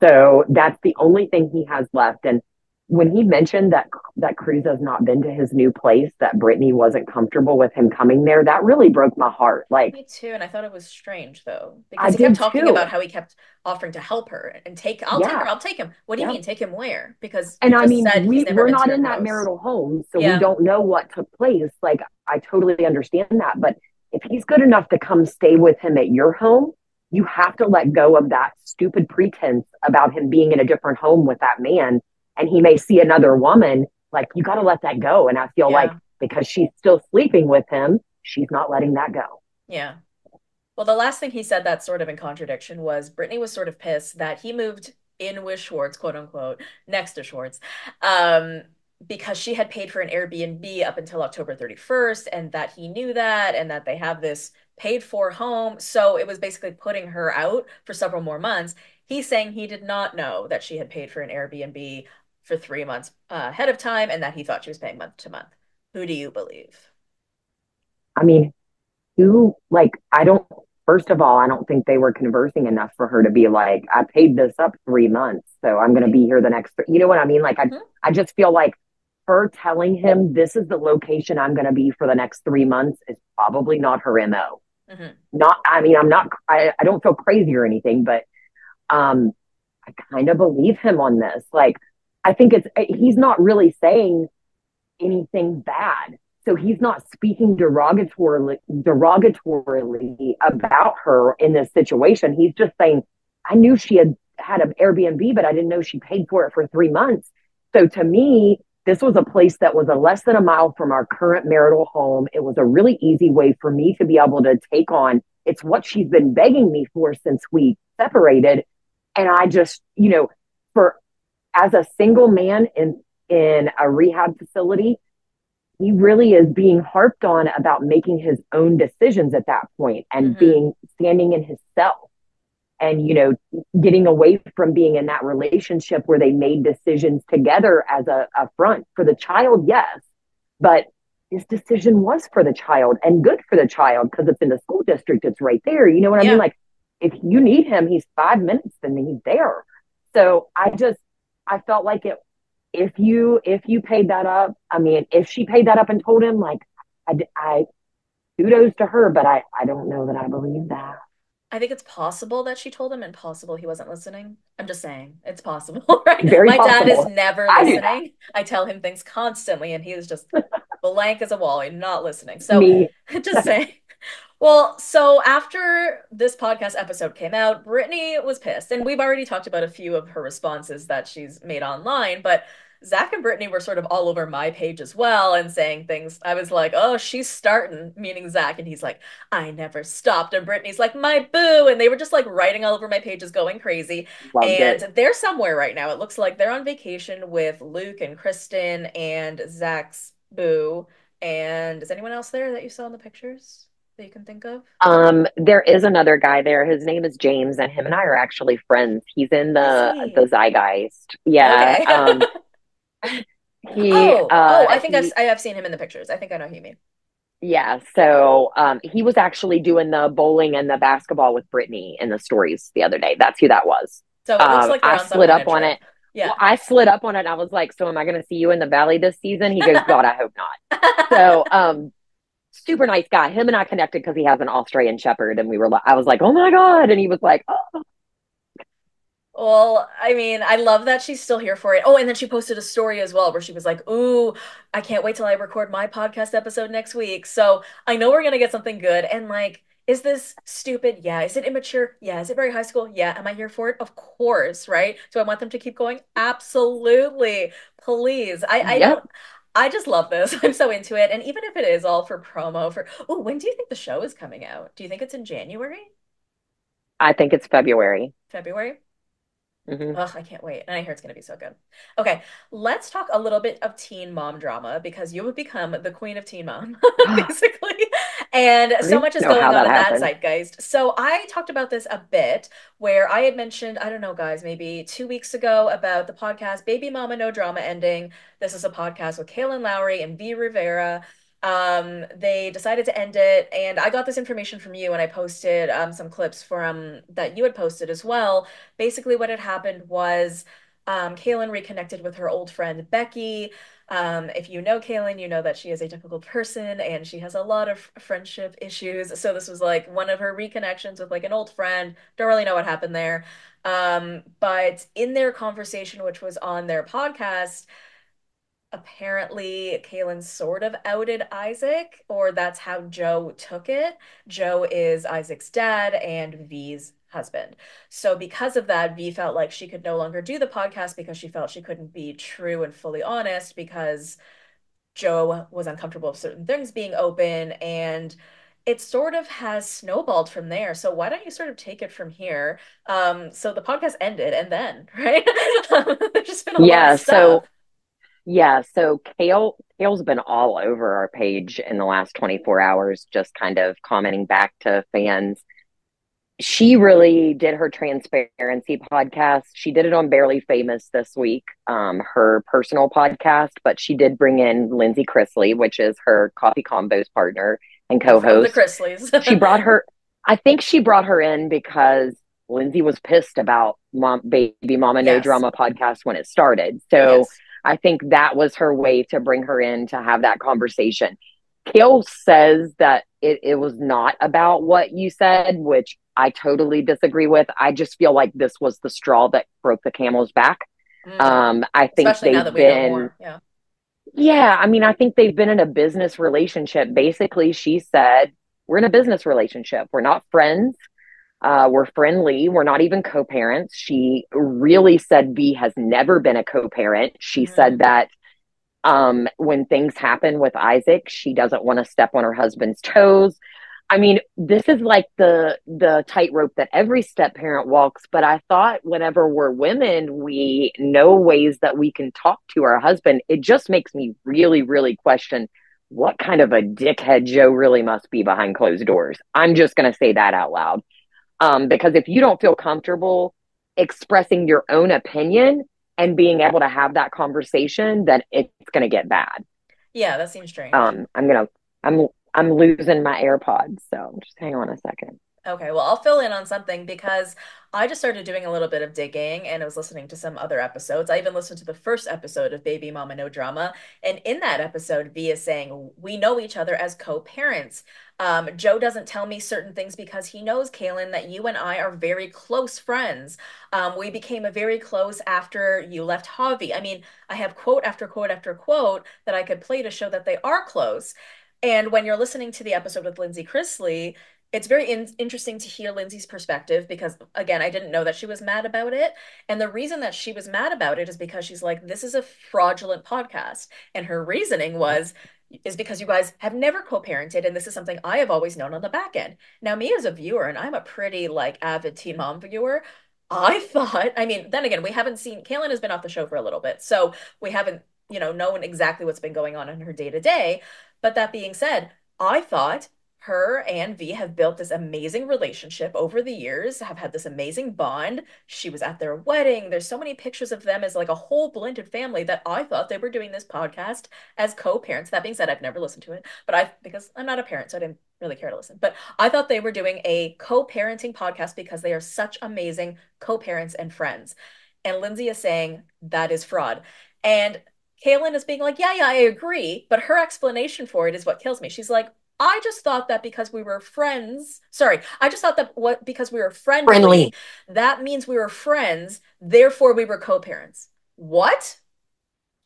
So that's the only thing he has left. And when he mentioned that Cruz has not been to his new place, that Brittany wasn't comfortable with him coming there, that really broke my heart. Like, me too. And I thought it was strange though, because he kept talking about how he kept offering to help her and I'll take him. What do you mean, take him where? Because I mean, we're not in that marital home, so we don't know what took place. Like, I totally understand that. But if he's good enough to come stay with him at your home, you have to let go of that stupid pretense about him being in a different home with that man. And he may see another woman. Like, you got to let that go. And I feel like because she's still sleeping with him, she's not letting that go. Yeah. Well, the last thing he said that's sort of in contradiction was Brittany was sort of pissed that he moved in with Schwartz, quote unquote, next to Schwartz, because she had paid for an Airbnb up until October 31st, and that he knew that, and that they have this paid for home. So it was basically putting her out for several more months. He's saying he did not know that she had paid for an Airbnb for 3 months ahead of time, and that he thought she was paying month to month. Who do you believe? I mean, first of all, I don't think they were conversing enough for her to be like, I paid this up 3 months, so I'm going to be here the next, you know what I mean? Like, I just feel like her telling him this is the location I'm going to be for the next 3 months is probably not her MO. I don't feel crazy or anything, but I kind of believe him on this. Like, I think he's not really saying anything bad. So he's not speaking derogatorily about her in this situation. He's just saying, I knew she had an Airbnb, but I didn't know she paid for it for 3 months. So to me, this was a place that was less than a mile from our current marital home. It was a really easy way for me to be able to take on. It's what she's been begging me for since we separated. And I just, as a single man in a rehab facility, he really is being harped on about making his own decisions at that point and standing in his cell and, getting away from being in that relationship where they made decisions together as a front for the child. Yes. But his decision was for the child and good for the child because it's in the school district. It's right there. You know what I mean? Like, if you need him, he's 5 minutes and he's there. So I felt like if you paid that up, I mean, if she paid that up and told him, like, I kudos to her, but I don't know that I believe that. I think it's possible that she told him and possible he wasn't listening. I'm just saying, it's possible, right? Very My dad is possible. never I do that. listening. I tell him things constantly and he is just blank as a wall and not listening. So Me. just saying. Well, so after this podcast episode came out, Brittany was pissed, and we've already talked about a few of her responses that she's made online, but Zach and Brittany were sort of all over my page as well and saying things. I was like, oh, she's starting, meaning Zach, and he's like, I never stopped. And Brittany's like, my boo. And they were just like writing all over my pages, going crazy. Loved And it. they're somewhere right now. It looks like they're on vacation with Luke and Kristen and Zach's boo. And is anyone else there that you saw in the pictures that you can think of? There is another guy there. His name is James, and him and I are actually friends. He's in Is the he? Zeitgeist. Yeah. Okay. He Oh, I think he I have seen him in the pictures. I think I know who you mean. yeah, so he was actually doing the bowling and the basketball with Brittany in the stories the other day. That's who that was. So it looks like they're I on some slid kind up of on trip. it. Well, Yeah. I slid up on it and I was like, so am I going to see you in the valley this season? He goes, God, I hope not. So, super nice guy. Him and I connected because he has an Australian Shepherd, and I was like, oh my God. And he was like, oh, Well, I mean, I love that she's still here for it. Oh, and then she posted a story as well where she was like, ooh, I can't wait till I record my podcast episode next week. So I know we're gonna get something good. And like, is this stupid? Yeah. Is it immature? Yeah. Is it very high school? Yeah. Am I here for it? Of course, right? Do I want them to keep going? Absolutely. Please. I yep. don't I just love this. I'm so into it. And even if it is all for promo for, oh, when do you think the show is coming out? Do you think it's in January? I think it's February. February? Hmm. Ugh, I can't wait. And I hear it's going to be so good. Okay, let's talk a little bit of teen mom drama because you have become the queen of teen mom, I basically. And don't so even much is know going how on that in that happened. zeitgeist. So I talked about this a bit where I had mentioned, I don't know, guys, maybe 2 weeks ago about the podcast Baby Mama No Drama ending. This is a podcast with Kaylin Lowry and V Rivera. They decided to end it, and I got this information from you, and I posted some clips from that you had posted as well. Basically, what had happened was Kaylin reconnected with her old friend Becky. If you know Kaylin, you know that she is a difficult person and she has a lot of friendship issues. So this was like one of her reconnections with like an old friend. Don't really know what happened there. But in their conversation, which was on their podcast, apparently Kaylin sort of outed Isaac, or that's how Joe took it. Joe is Isaac's dad and V's husband. So because of that, V felt like she could no longer do the podcast because she felt she couldn't be true and fully honest because Joe was uncomfortable with certain things being open, and it sort of has snowballed from there. So why don't you sort of take it from here? So the podcast ended and then, right? There's just been a lot of Yeah. stuff. So Kale's been all over our page in the last 24 hours, just kind of commenting back to fans. She really did her transparency podcast. She did it on Barely Famous this week, her personal podcast, but she did bring in Lindsay Chrisley, which is her Coffee Combos partner and From the co-host. Chrisleys. She brought her, I think she brought her in because Lindsay was pissed about Baby Mama No Yes. Drama podcast when it started. So Yes. I think that was her way to bring her in to have that conversation. Kale says that it was not about what you said, which I totally disagree with. I just feel like this was the straw that broke the camel's back. I think Especially now they've that we know been, more. Yeah. yeah, I mean, I think they've been in a business relationship. Basically, she said, we're in a business relationship. We're not friends. We're friendly. We're not even co-parents. She really said V has never been a co-parent. She Mhm. said that when things happen with Isaac, she doesn't want to step on her husband's toes. I mean, this is like the tightrope that every step parent walks. But I thought whenever we're women, we know ways that we can talk to our husband. It just makes me really, really question what kind of a dickhead Joe really must be behind closed doors. I'm just going to say that out loud. Because if you don't feel comfortable expressing your own opinion and being able to have that conversation, then it's going to get bad. Yeah, that seems strange. I'm I'm losing my AirPods, so just hang on a second. Okay, well, I'll fill in on something because I just started doing a little bit of digging and I was listening to some other episodes. I even listened to the first episode of Baby Mama No Drama. And in that episode, V is saying, we know each other as co-parents. Joe doesn't tell me certain things because he knows, Kaylin, that you and I are very close friends. We became a very close after you left Javi. I mean, I have quote after quote after quote that I could play to show that they are close. And when you're listening to the episode with Lindsay Chrisley, it's very interesting to hear Lindsay's perspective because, again, I didn't know that she was mad about it. And the reason that she was mad about it is because she's like, this is a fraudulent podcast. And her reasoning is because you guys have never co-parented, and this is something I have always known on the back end. Now, me as a viewer, and I'm a pretty like avid Teen Mom viewer, I thought, I mean, then again, we haven't seen, Kaylin has been off the show for a little bit, so we haven't, known exactly what's been going on in her day to day. But that being said, I thought her and V have built this amazing relationship over the years, have had this amazing bond. She was at their wedding. There's so many pictures of them as like a whole blended family that I thought they were doing this podcast as co-parents. That being said, I've never listened to it, because I'm not a parent, so I didn't really care to listen. But I thought they were doing a co-parenting podcast because they are such amazing co-parents and friends. And Lindsay is saying that is fraud. And Kaylin is being like, yeah, I agree. But her explanation for it is what kills me. She's like, I just thought that because we were friends. Sorry, I just thought that because we were friendly, that means we were friends. Therefore, we were co-parents. What?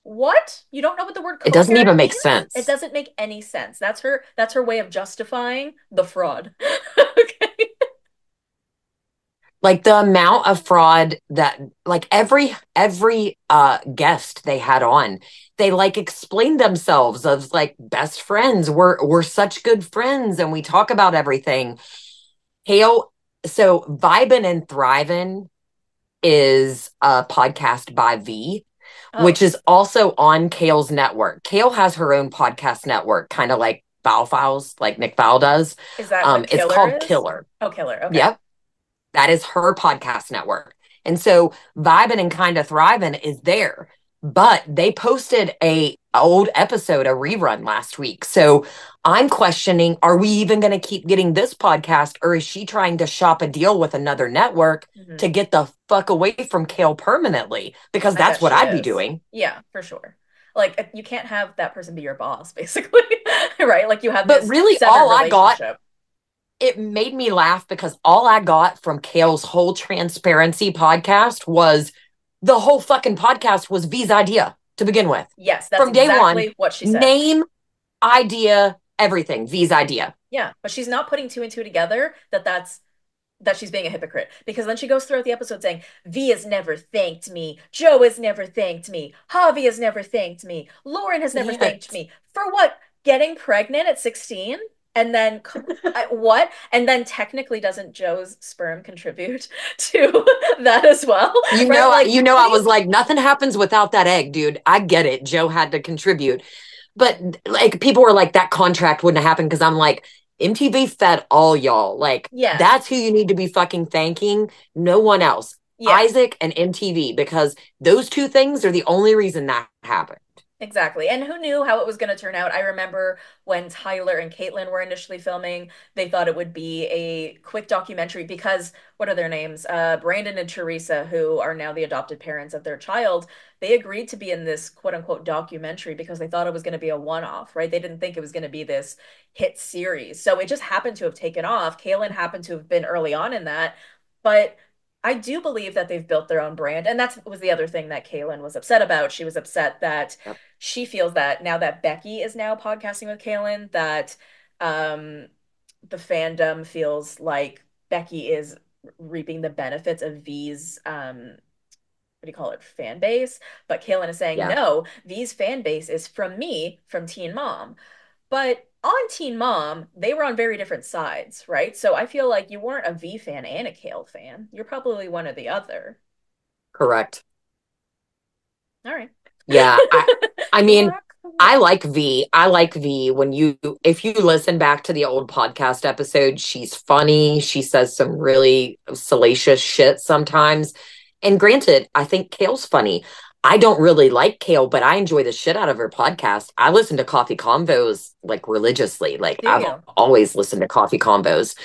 What? You don't know what the word It doesn't even make means? sense. It doesn't make any sense. That's her way of justifying the fraud. Okay. Like the amount of fraud that like every guest they had on, they like explained themselves as like best friends. We're such good friends and we talk about everything. Hale, so Vibin' and Thrivin' is a podcast by V, which is also on Kale's network. Kale has her own podcast network, kind of like Foul Files, like Nick Fowl does. Is that what it's called Killer. Oh, Killer. Okay. Yep. That is her podcast network. And so Vibin' and Kinda Thrivin' is there. But they posted a old episode, a rerun last week. So I'm questioning, are we even going to keep getting this podcast, or is she trying to shop a deal with another network to get the fuck away from Kale permanently? Because that's what I'd be doing. Yeah, for sure. Like, you can't have that person be your boss, basically. Right? Like, you have But this really, all I got, it made me laugh because all I got from Kale's whole transparency podcast was the whole fucking podcast was V's idea to begin with. Yes, that's from day exactly one, what she said. Name, idea, everything, V's idea. Yeah, but she's not putting two and two together that she's being a hypocrite, because then she goes throughout the episode saying, V has never thanked me, Joe has never thanked me, Javi has never thanked me, Lauren has never thanked me. For what? Getting pregnant at 16? And then what? And then technically, doesn't Joe's sperm contribute to that as well? I was like, nothing happens without that egg, dude. I get it. Joe had to contribute. But like, people were like, that contract wouldn't have happened, because I'm like, MTV fed all y'all. Like, that's who you need to be fucking thanking. No one else. Yeah. Isaac and MTV, because those two things are the only reason that happened. Exactly. And who knew how it was going to turn out? I remember when Tyler and Caitlin were initially filming, they thought it would be a quick documentary because, what are their names? Brandon and Teresa, who are now the adopted parents of their child, they agreed to be in this quote unquote documentary because they thought it was going to be a one-off, right? They didn't think it was going to be this hit series. So it just happened to have taken off. Caitlin happened to have been early on in that. But I do believe that they've built their own brand. And that was the other thing that Kaylin was upset about. She was upset that she feels that now that Becky is now podcasting with Kaylin, that the fandom feels like Becky is reaping the benefits of V's, what do you call it, fan base. But Kaylin is saying, no, V's fan base is from me, from Teen Mom. But on Teen Mom, they were on very different sides, right? So I feel like you weren't a V fan and a Kale fan. You're probably one or the other. Correct. All right. Yeah. I mean, I like V. I like V if you listen back to the old podcast episode, she's funny. She says some really salacious shit sometimes. And granted, I think Kale's funny. I don't really like Kale, but I enjoy the shit out of her podcast. I listen to Coffee Convos like religiously. Like Do I've you? always listened to Coffee Convos.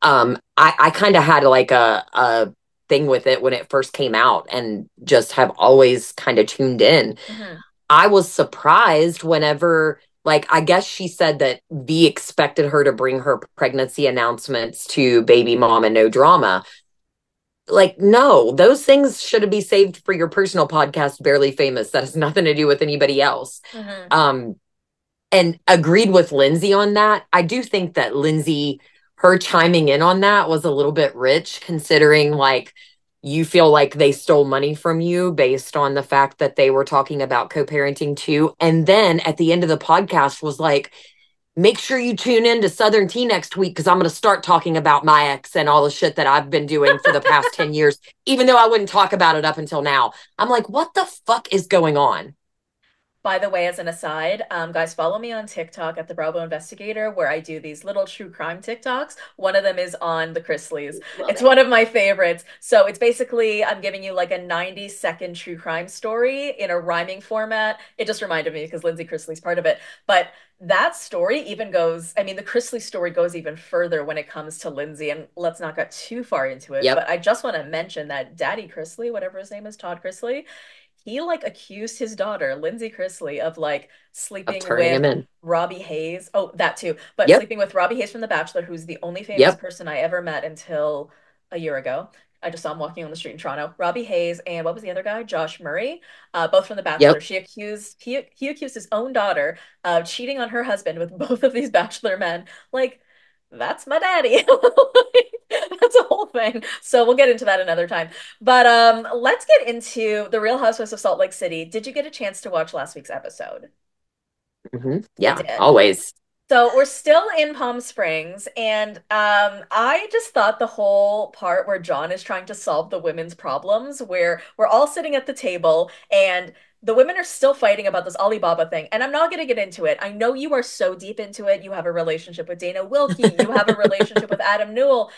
I kind of had like a thing with it when it first came out and just have always kind of tuned in. Hmm. I was surprised whenever, like, I guess she said that V expected her to bring her pregnancy announcements to Baby Mom and No Drama. Like, no, those things should be saved for your personal podcast, Barely Famous. That has nothing to do with anybody else. Hmm. Um, and agreed with Lindsay on that. I do think that Lindsay, her chiming in on that was a little bit rich, considering like you feel like they stole money from you based on the fact that they were talking about co-parenting too. And then at the end of the podcast was like, make sure you tune in to Southern Tea next week because I'm going to start talking about my ex and all the shit that I've been doing for the past 10 years, even though I wouldn't talk about it up until now. I'm like, what the fuck is going on? By the way, as an aside, guys, follow me on TikTok at the Bravo Investigator, where I do these little true crime TikToks. One of them is on the Chrisleys. Love It's it. one of my favorites. So it's basically I'm giving you like a 90-second true crime story in a rhyming format. It just reminded me because Lindsay Chrisley's part of it. But that story even goes, I mean, the Chrisley story goes even further when it comes to Lindsay, and let's not get too far into it. Yep. But I just want to mention that Daddy Chrisley, whatever his name is, Todd Chrisley, he like accused his daughter, Lindsay Chrisley, of like Of sleeping turning with him in. Robbie Hayes. Oh, that too. But Yep. sleeping with Robbie Hayes from The Bachelor, who's the only famous Yep. person I ever met until a year ago. I just saw him walking on the street in Toronto. Robbie Hayes and what was the other guy? Josh Murray, both from The Bachelor. Yep. He accused his own daughter of cheating on her husband with both of these Bachelor men. Like, that's my daddy. That's a whole thing. So we'll get into that another time. But let's get into the Real Housewives of Salt Lake City. Did you get a chance to watch last week's episode? You Yeah, did. always. So we're still in Palm Springs, and I just thought the whole part where John is trying to solve the women's problems, where we're all sitting at the table and the women are still fighting about this Alibaba thing. And I'm not going to get into it. I know you are so deep into it. You have a relationship with Dana Wilkie. You have a relationship with Adam Newell.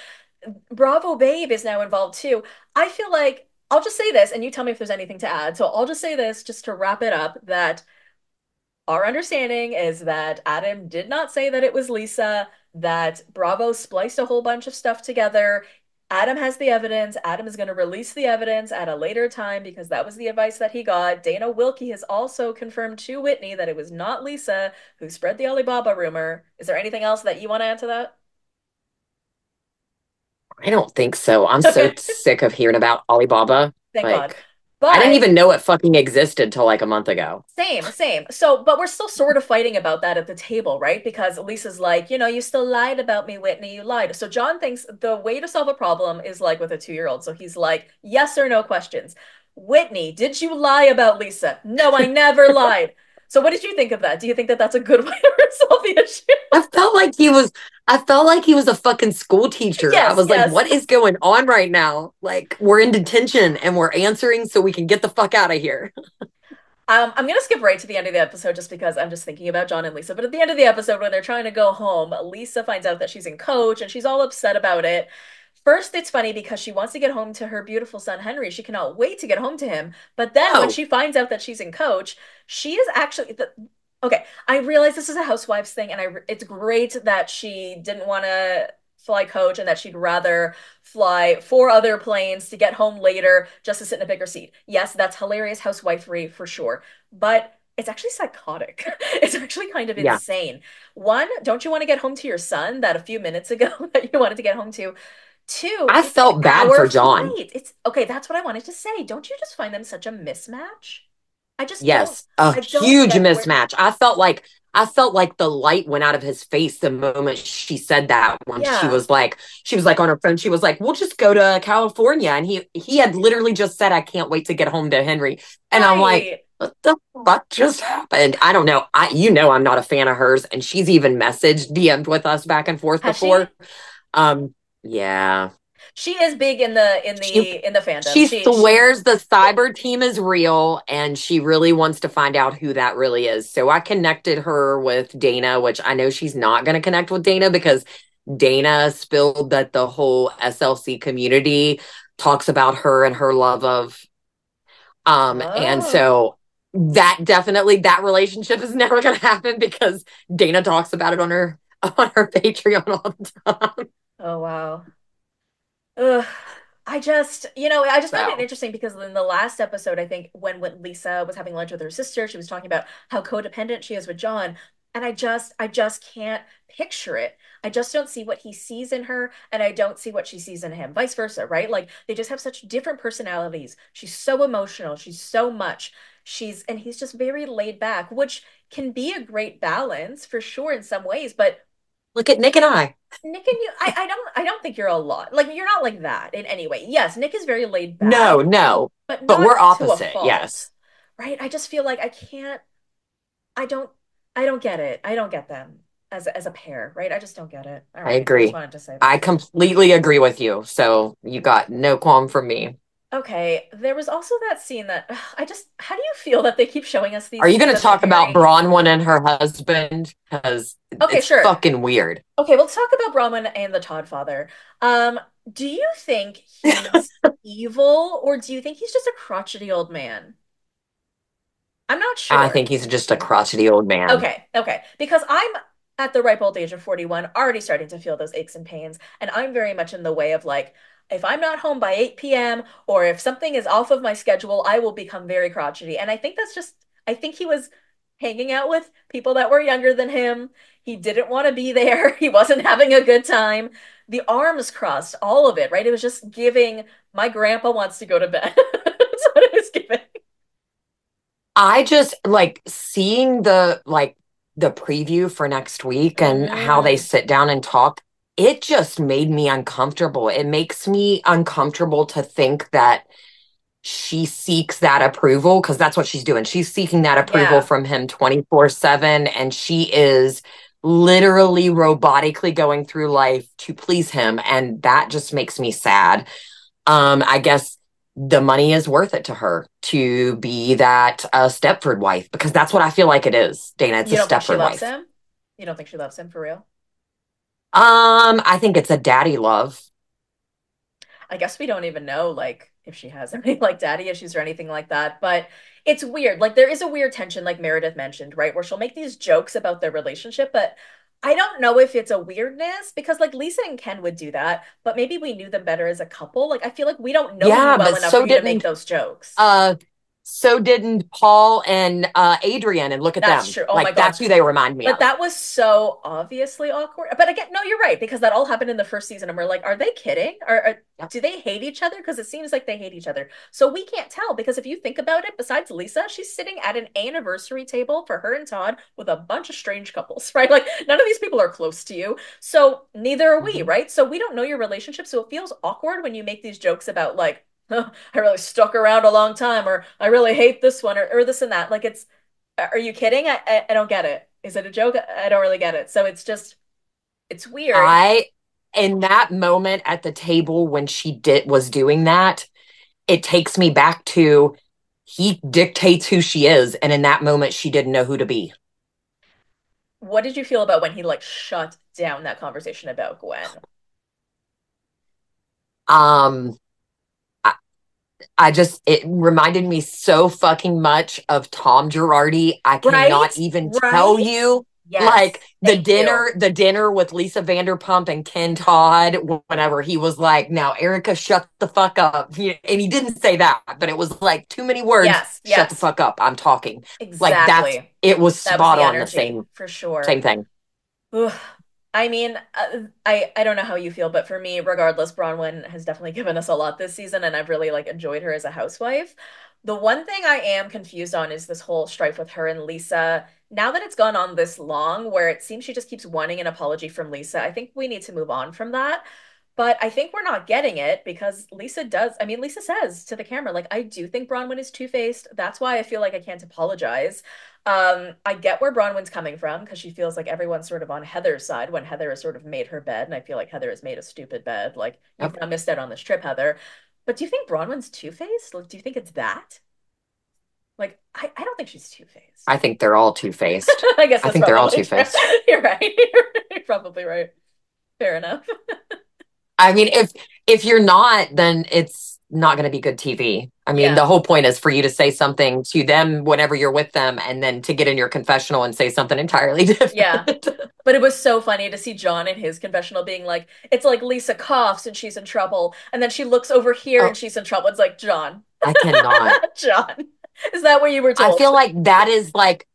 Bravo Babe is now involved too. I feel like I'll just say this, and you tell me if there's anything to add. So I'll just say this just to wrap it up that our understanding is that Adam did not say that it was Lisa, that Bravo spliced a whole bunch of stuff together. Adam has the evidence. Adam is going to release the evidence at a later time because that was the advice that he got. Dana Wilkie has also confirmed to Whitney that it was not Lisa who spread the Alibaba rumor. Is there anything else that you want to add to that? I don't think so. I'm so Okay, sick of hearing about Alibaba. thank God. Like, I didn't But even know it fucking existed till like a month ago. same, same. So, but we're still sort of fighting about that at the table, right? Because Lisa's like, you still lied about me, Whitney. You lied. So John thinks the way to solve a problem is like with a 2-year-old. So he's like, yes or no questions. Whitney, did you lie about Lisa? No, I never lied. So what did you think of that? Do you think that that's a good way to resolve the issue? I felt like he was a fucking school teacher. I Yes, was like, yes. what is going on right now? Like, we're in detention and we're answering so we can get the fuck out of here. I'm gonna skip right to the end of the episode just because I'm just thinking about John and Lisa. But at the end of the episode, when they're trying to go home, Lisa finds out that she's in coach and she's all upset about it. First, it's funny because she wants to get home to her beautiful son Henry. She cannot wait to get home to him. But then when Oh, she finds out that she's in coach, she is actually okay. I realize this is a housewives thing, and it's great that she didn't want to fly coach and that she'd rather fly 4 other planes to get home later just to sit in a bigger seat. Yes, that's hilarious housewifery for sure, but it's actually psychotic. It's actually kind of yeah. insane. One, don't you want to get home to your son that a few minutes ago that you wanted to get home to? Two, I it's an felt bad hour for John. flight. It's okay, that's what I wanted to say. Don't you just find them such a mismatch? I just don't Yes, a I don't huge get where mismatch. I felt like the light went out of his face the moment she said that when yeah, she was like on her phone, she was like, "We'll just go to California." And he had literally just said, "I can't wait to get home to Henry." And I'm like, right. what the fuck just happened? I don't know. I'm not a fan of hers, and she's even messaged, DM'd with us back and forth Has she? before. Yeah. She is big in the in She the in the fandom. she She swears the cyber team is real and she really wants to find out who that really is. So I connected her with Dana, which I know she's not going to connect with Dana because Dana spilled that the whole SLC community talks about her and her love of And Oh. so that definitely, that relationship is never going to happen because Dana talks about it on her Patreon all the time. Oh, wow. Ugh. I just find it So interesting because in the last episode, I think when Lisa was having lunch with her sister, she was talking about how codependent she is with John, and I just can't picture it. I just don't see what he sees in her, and I don't see what she sees in him. Vice versa, right? Like they just have such different personalities. She's so emotional. She's so much. And he's just very laid back, which can be a great balance for sure in some ways, but look at Nick and I. Nick and you, I don't think you're a lot. Like you're not like that in any way. Yes, Nick is very laid No, back, no, but but not we're to a opposite. fault, Yes, right? I just feel like I can't. I don't. I don't get it. I don't get them as a pair, right? I just don't get it. All I right. I just agree. wanted to say I that. completely agree with you. So you got no qualm from me. Okay. There was also that scene that I just. How do you feel that they keep showing us Are these you scenes going to of talk about pairing? Bronwyn and her husband? Because Okay, it's sure. fucking weird. Okay, we'll talk about Bronwyn and the Todd father. Do you think he's evil or do you think he's just a crotchety old man? I'm not I sure. think he's just a crotchety old man. Okay, okay. Because I'm at the ripe old age of 41, already starting to feel those aches and pains. And I'm very much in the way of like, if I'm not home by 8 p.m. or if something is off of my schedule, I will become very crotchety. And I think that's just, I think he was hanging out with people that were younger than him. He didn't want to be there. He wasn't having a good time. The arms crossed, all of it, right? It was just giving, my grandpa wants to go to bed. That's what it was giving. I just like seeing the preview for next week and how they Mm, sit down and talk. It just made me uncomfortable. It makes me uncomfortable to think that she seeks that approval because that's what she's doing. She's seeking that approval yeah. from him 24/7, and she is literally robotically going through life to please him. And that just makes me sad. I guess the money is worth it to her to be that Stepford wife because that's what I feel like it is, Dana. It's a You don't think she Stepford loves wife. him? You don't think she loves him for real? I think it's a daddy love. I guess we don't even know like if she has any like daddy issues or anything like that, but it's weird. Like there is a weird tension like Meredith mentioned, right? Where she'll make these jokes about their relationship, but I don't know if it's a weirdness because like Lisa and Ken would do that, but maybe we knew them better as a couple. Like I feel like we don't know you Yeah, well but enough for you to make those jokes. uh so didn't Paul and Adrian, and look at That's them. true. Oh my Like God. that's who they remind me But of. that was so obviously awkward. But again, no, you're right, because that all happened in the first season, and we're like, are they kidding? Or Yep. do they hate each other? Because it seems like they hate each other. So we can't tell, because if you think about it, besides Lisa, she's sitting at an anniversary table for her and Todd with a bunch of strange couples, right? Like none of these people are close to you. So neither are we, Mhm. right? So we don't know your relationship. So it feels awkward when you make these jokes about like, oh, I really stuck around a long time, or I really hate this one, or this and that. Like it's are you kidding? I don't get it. Is it a joke? I don't really get it. So it's just it's weird. I in that moment at the table when she did was doing that, it takes me back to he dictates who she is, and in that moment she didn't know who to be. What did you feel about when he like shut down that conversation about Gwen? Um I just, it reminded me so fucking much of Tom Girardi. I Right? cannot even tell Right? you, like Yes. Thank you. the dinner with Lisa Vanderpump and Ken Todd, whenever he was like, now Erica, shut the fuck up. And he didn't say that, but it was like too many words. Yes, Shut the yes. fuck up. I'm talking. Like that's, Exactly. it was That was spot the on the energy for sure. same thing. Ugh. I mean, I don't know how you feel, but for me, regardless, Bronwyn has definitely given us a lot this season, and I've really like enjoyed her as a housewife. The one thing I am confused on is this whole strife with her and Lisa. Now that it's gone on this long, where it seems she just keeps wanting an apology from Lisa, I think we need to move on from that. But I think we're not getting it because Lisa does. I mean, Lisa says to the camera, like, I do think Bronwyn is two-faced. That's why I feel like I can't apologize. I get where Bronwyn's coming from because she feels like everyone's sort of on Heather's side when Heather has sort of made her bed, and I feel like Heather has made a stupid bed. Like, you've Yep. not missed out on this trip, Heather. But do you think Bronwyn's two-faced? Like, do you think it's that? Like, I don't think she's two-faced. I think they're all two-faced. I guess I that's think they're all probably true. two-faced. You're right. You're probably right. Fair enough. I mean, if you're not, then not going to be good TV. I mean, Yeah. the whole point is for you to say something to them whenever you're with them and then to get in your confessional and say something entirely Yeah. different. But it was so funny to see John in his confessional being like, it's like Lisa coughs and she's in trouble. And then she looks over here and Oh, she's in trouble. It's like, John. I cannot. John. Is that what you were I told? feel like that is like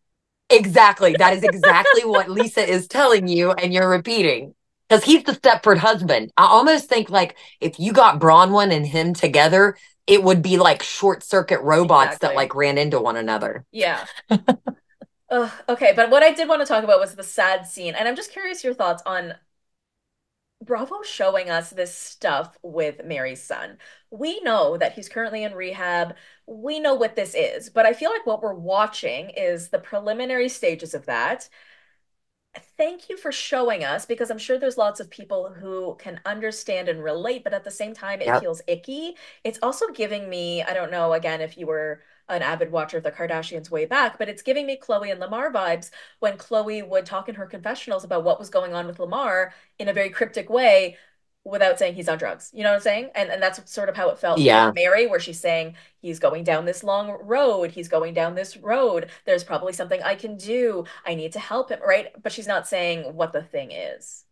exactly, that is exactly what Lisa is telling you and you're repeating. Because he's the Stepford husband. I almost think like if you got Bronwyn and him together, it would be like short circuit robots that Exactly. like ran into one another. Yeah. Ugh, okay, but what I did want to talk about was the sad scene. And I'm just curious your thoughts on Bravo showing us this stuff with Mary's son. We know that he's currently in rehab. We know what this is, but I feel like what we're watching is the preliminary stages of that. Thank you for showing us because I'm sure there's lots of people who can understand and relate, but at the same time, it Yep. feels icky. It's also giving me, I don't know, again, if you were an avid watcher of the Kardashians way back, but it's giving me Chloe and Lamar vibes when Chloe would talk in her confessionals about what was going on with Lamar in a very cryptic way without saying he's on drugs. You know what I'm saying? And that's sort of how it felt with Yeah. Mary, where she's saying he's going down this long road. He's going down this road. There's probably something I can do. I need to help him, right? But she's not saying what the thing is.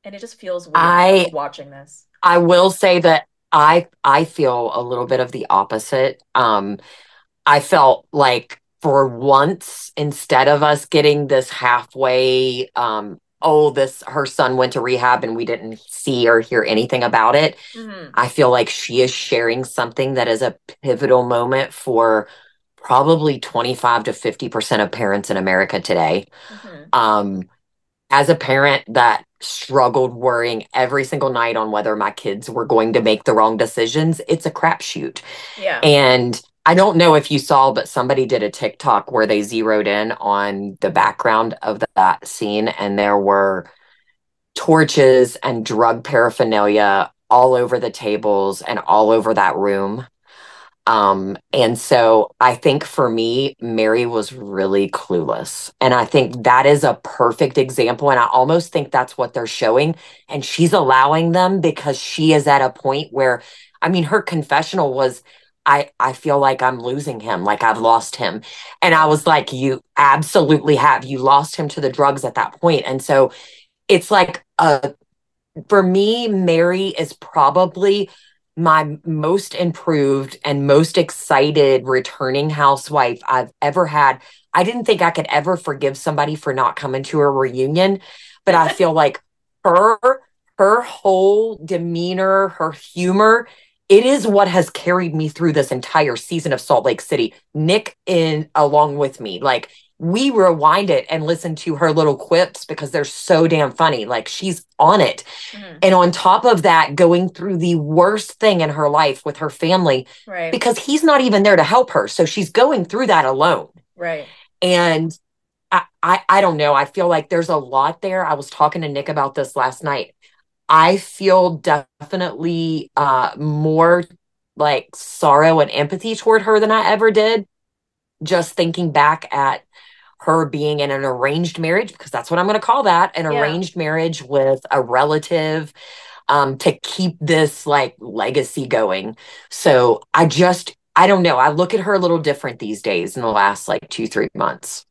And it just feels weird I watching this. I will say that I feel a little bit of the opposite. I felt like for once, instead of us getting this halfway, oh, this her son went to rehab and we didn't see or hear anything about it. Hmm. I feel like she is sharing something that is a pivotal moment for probably 25 to 50% of parents in America today. Hmm. Um, as a parent that struggled worrying every single night on whether my kids were going to make the wrong decisions, it's a crapshoot. Yeah. And I don't know if you saw, but somebody did a TikTok where they zeroed in on the background of that scene, and there were torches and drug paraphernalia all over the tables and all over that room. And so I think for me, Mary was really clueless. And I think that is a perfect example. And I almost think that's what they're showing. And she's allowing them because she is at a point where, I mean, her confessional was, I feel like I'm losing him, like I've lost him. And I Yeah. was like, you absolutely have. You lost him to the drugs at that point. And so it's like for me, Mary is probably my most improved and most excited returning housewife I've ever had. I didn't think I could ever forgive somebody for not coming to a reunion, but I feel like her her whole demeanor, her humor, it is what has carried me through this entire season of Salt Lake City. Nick in along with me. Like we rewind it and listen to her little quips because they're so damn funny. Like she's on it. Hmm. And on top of that, going through the worst thing in her life with her family Right. because he's not even there to help her. So she's going through that alone. Right. And I don't know. I feel like there's a lot there. I was talking to Nick about this last night. I feel definitely more like sorrow and empathy toward her than I ever did. Just thinking back at her being in an arranged marriage, because that's what I'm going to call that, an Yeah. arranged marriage with a relative to keep this like legacy going. So I don't know. I look at her a little different these days in the last like 2, 3 months.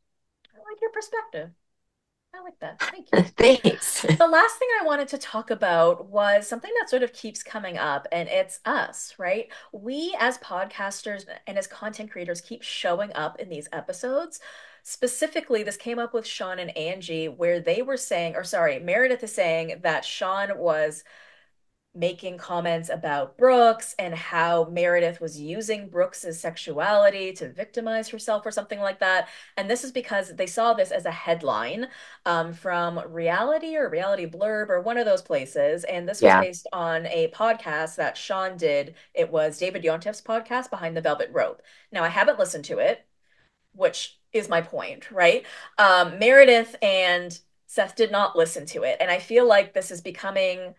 I like your perspective. I like that. Thank you. Thanks. The last thing I wanted to talk about was something that sort of keeps coming up, and it's us, right? We, as podcasters and as content creators, keep showing up in these episodes. Specifically, this came up with Sean and Angie, where they were saying, or sorry, Meredith is saying that Sean was making comments about Brooks and how Meredith was using Brooks's sexuality to victimize herself or something like that. And this is because they saw this as a headline from Reality or Reality Blurb or one of those places. And this was Yeah. based on a podcast that Sean did. It was David Yontif's podcast, Behind the Velvet Rope. Now, I haven't listened to it, which is my point, right? Meredith and Seth did not listen to it. And I feel like this is becoming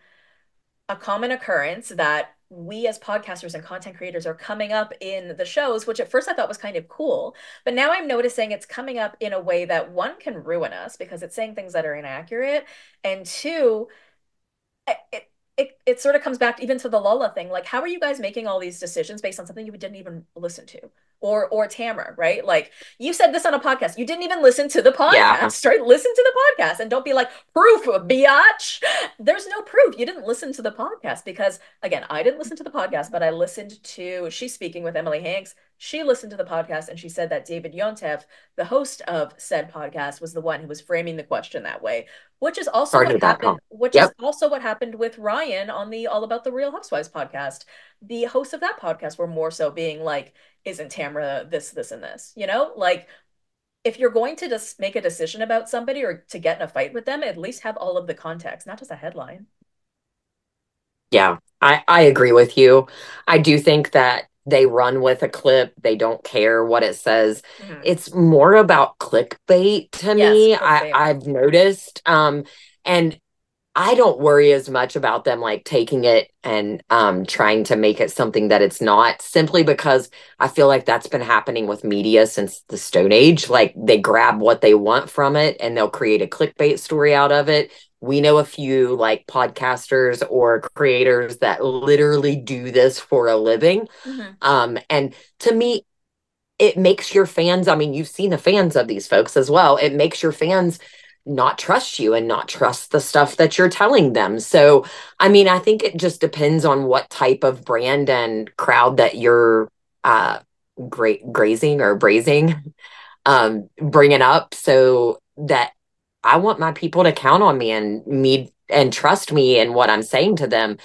a common occurrence that we as podcasters and content creators are coming up in the shows, which at first I thought was kind of cool. But now I'm noticing it's coming up in a way that one can ruin us because it's saying things that are inaccurate. And two, it, it sort of comes back even to the Lala thing. Like, how are you guys making all these decisions based on something you didn't even listen to? Or Tamara, right? Like, you said this on a podcast. You didn't even listen to the Yeah. podcast, right? Listen to the podcast and don't be like, proof, biatch. There's no proof. You didn't listen to the podcast because, again, I didn't listen to the podcast, but I listened to, she's speaking with Emily Hanks. She listened to the podcast and she said that David Yontef, the host of said podcast, was the one who was framing the question that way, which is also Started what that happened, call. which is Yep. also what happened with Ryan on the All About the Real Housewives podcast. The hosts of that podcast were more so being like, isn't Tamara this, this, and this? You know, like, if you're going to just make a decision about somebody or to get in a fight with them, at least have all of the context, not just a headline. Yeah, I agree with you. I do think that they run with a clip. They don't care what it says. Mhm. It's more about clickbait to Yes, me. clickbait. I've noticed. And I don't worry as much about them like taking it and trying to make it something that it's not, simply because I feel like that's been happening with media since the Stone Age. Like, they grab what they want from it and they'll create a clickbait story out of it. We know a few like podcasters or creators that literally do this for a living. And to me, it makes your fans, I mean, you've seen the fans of these folks as well. It makes your fans not trust you and not trust the stuff that you're telling them. So, I mean, I think it just depends on what type of brand and crowd that you're grazing or brazing, bringing up, so that I want my people to count on me and trust me in what I'm saying to them.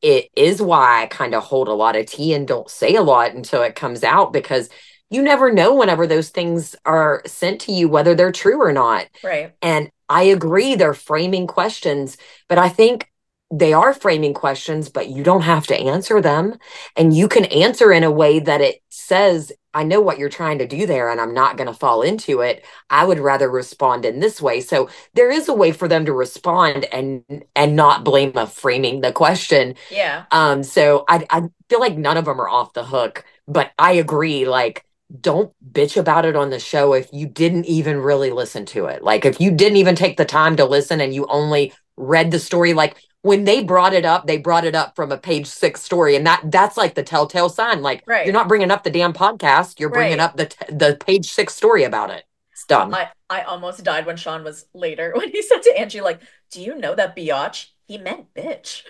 It is why I kind of hold a lot of tea and don't say a lot until it comes out, because you never know whenever those things are sent to you, whether they're true or not. Right. And I agree, they're framing questions, but I think they are framing questions, but you don't have to answer them. And you can answer in a way that it says, I know what you're trying to do there, and I'm not going to fall into it. I would rather respond in this way. So there is a way for them to respond and not blame a framing the question. Yeah. So I feel like none of them are off the hook, but I agree, like, don't bitch about it on the show if you didn't even really listen to it. Like, if you didn't even take the time to listen and you only read the story, like when they brought it up, they brought it up from a page 6 story. And that's like the telltale sign. Like, Right. You're not bringing up the damn podcast. You're bringing Right. up the page 6 story about it. It's dumb. I almost died when Sean was later, when he said to Angie, like, do you know that biatch? He meant bitch.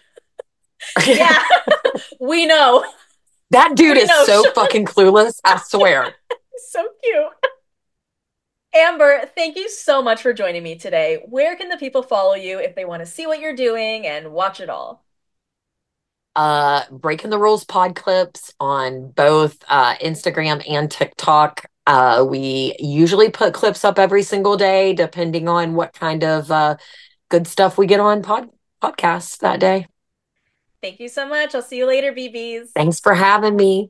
Yeah, we know. That dude We is know, so Sean. fucking clueless. I swear. So cute. Amber, thank you so much for joining me today. Where can the people follow you if they want to see what you're doing and watch it all? Breaking the Rules Podclips on both Instagram and TikTok. We usually put clips up every single day, depending on what kind of good stuff we get on podcasts that day. Thank you so much. I'll see you later, BBs. Thanks for having me.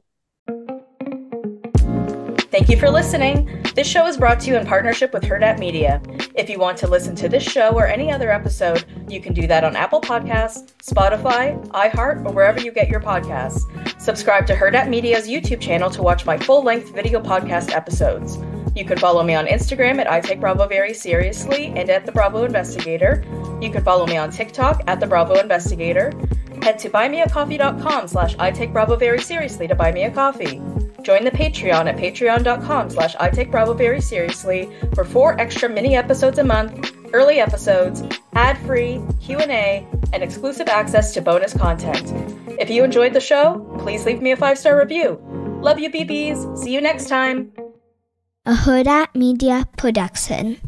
Thank you for listening. This show is brought to you in partnership with Hurrdat Media. If you want to listen to this show or any other episode, you can do that on Apple Podcasts, Spotify, iHeart, or wherever you get your podcasts. Subscribe to Hurrdat Media's YouTube channel to watch my full-length video podcast episodes. You can follow me on Instagram at I Take Bravo Very Seriously and at The Bravo Investigator. You can follow me on TikTok at The Bravo Investigator. Head to buymeacoffee.com/I Take Bravo Very Seriously to buy me a coffee. Join the Patreon at patreon.com/I Take Bravo Very Seriously for 4 extra mini episodes a month, early episodes, ad-free, Q&A, and exclusive access to bonus content. If you enjoyed the show, please leave me a 5-star review. Love you, BBs. See you next time. A Hurrdat Media Production.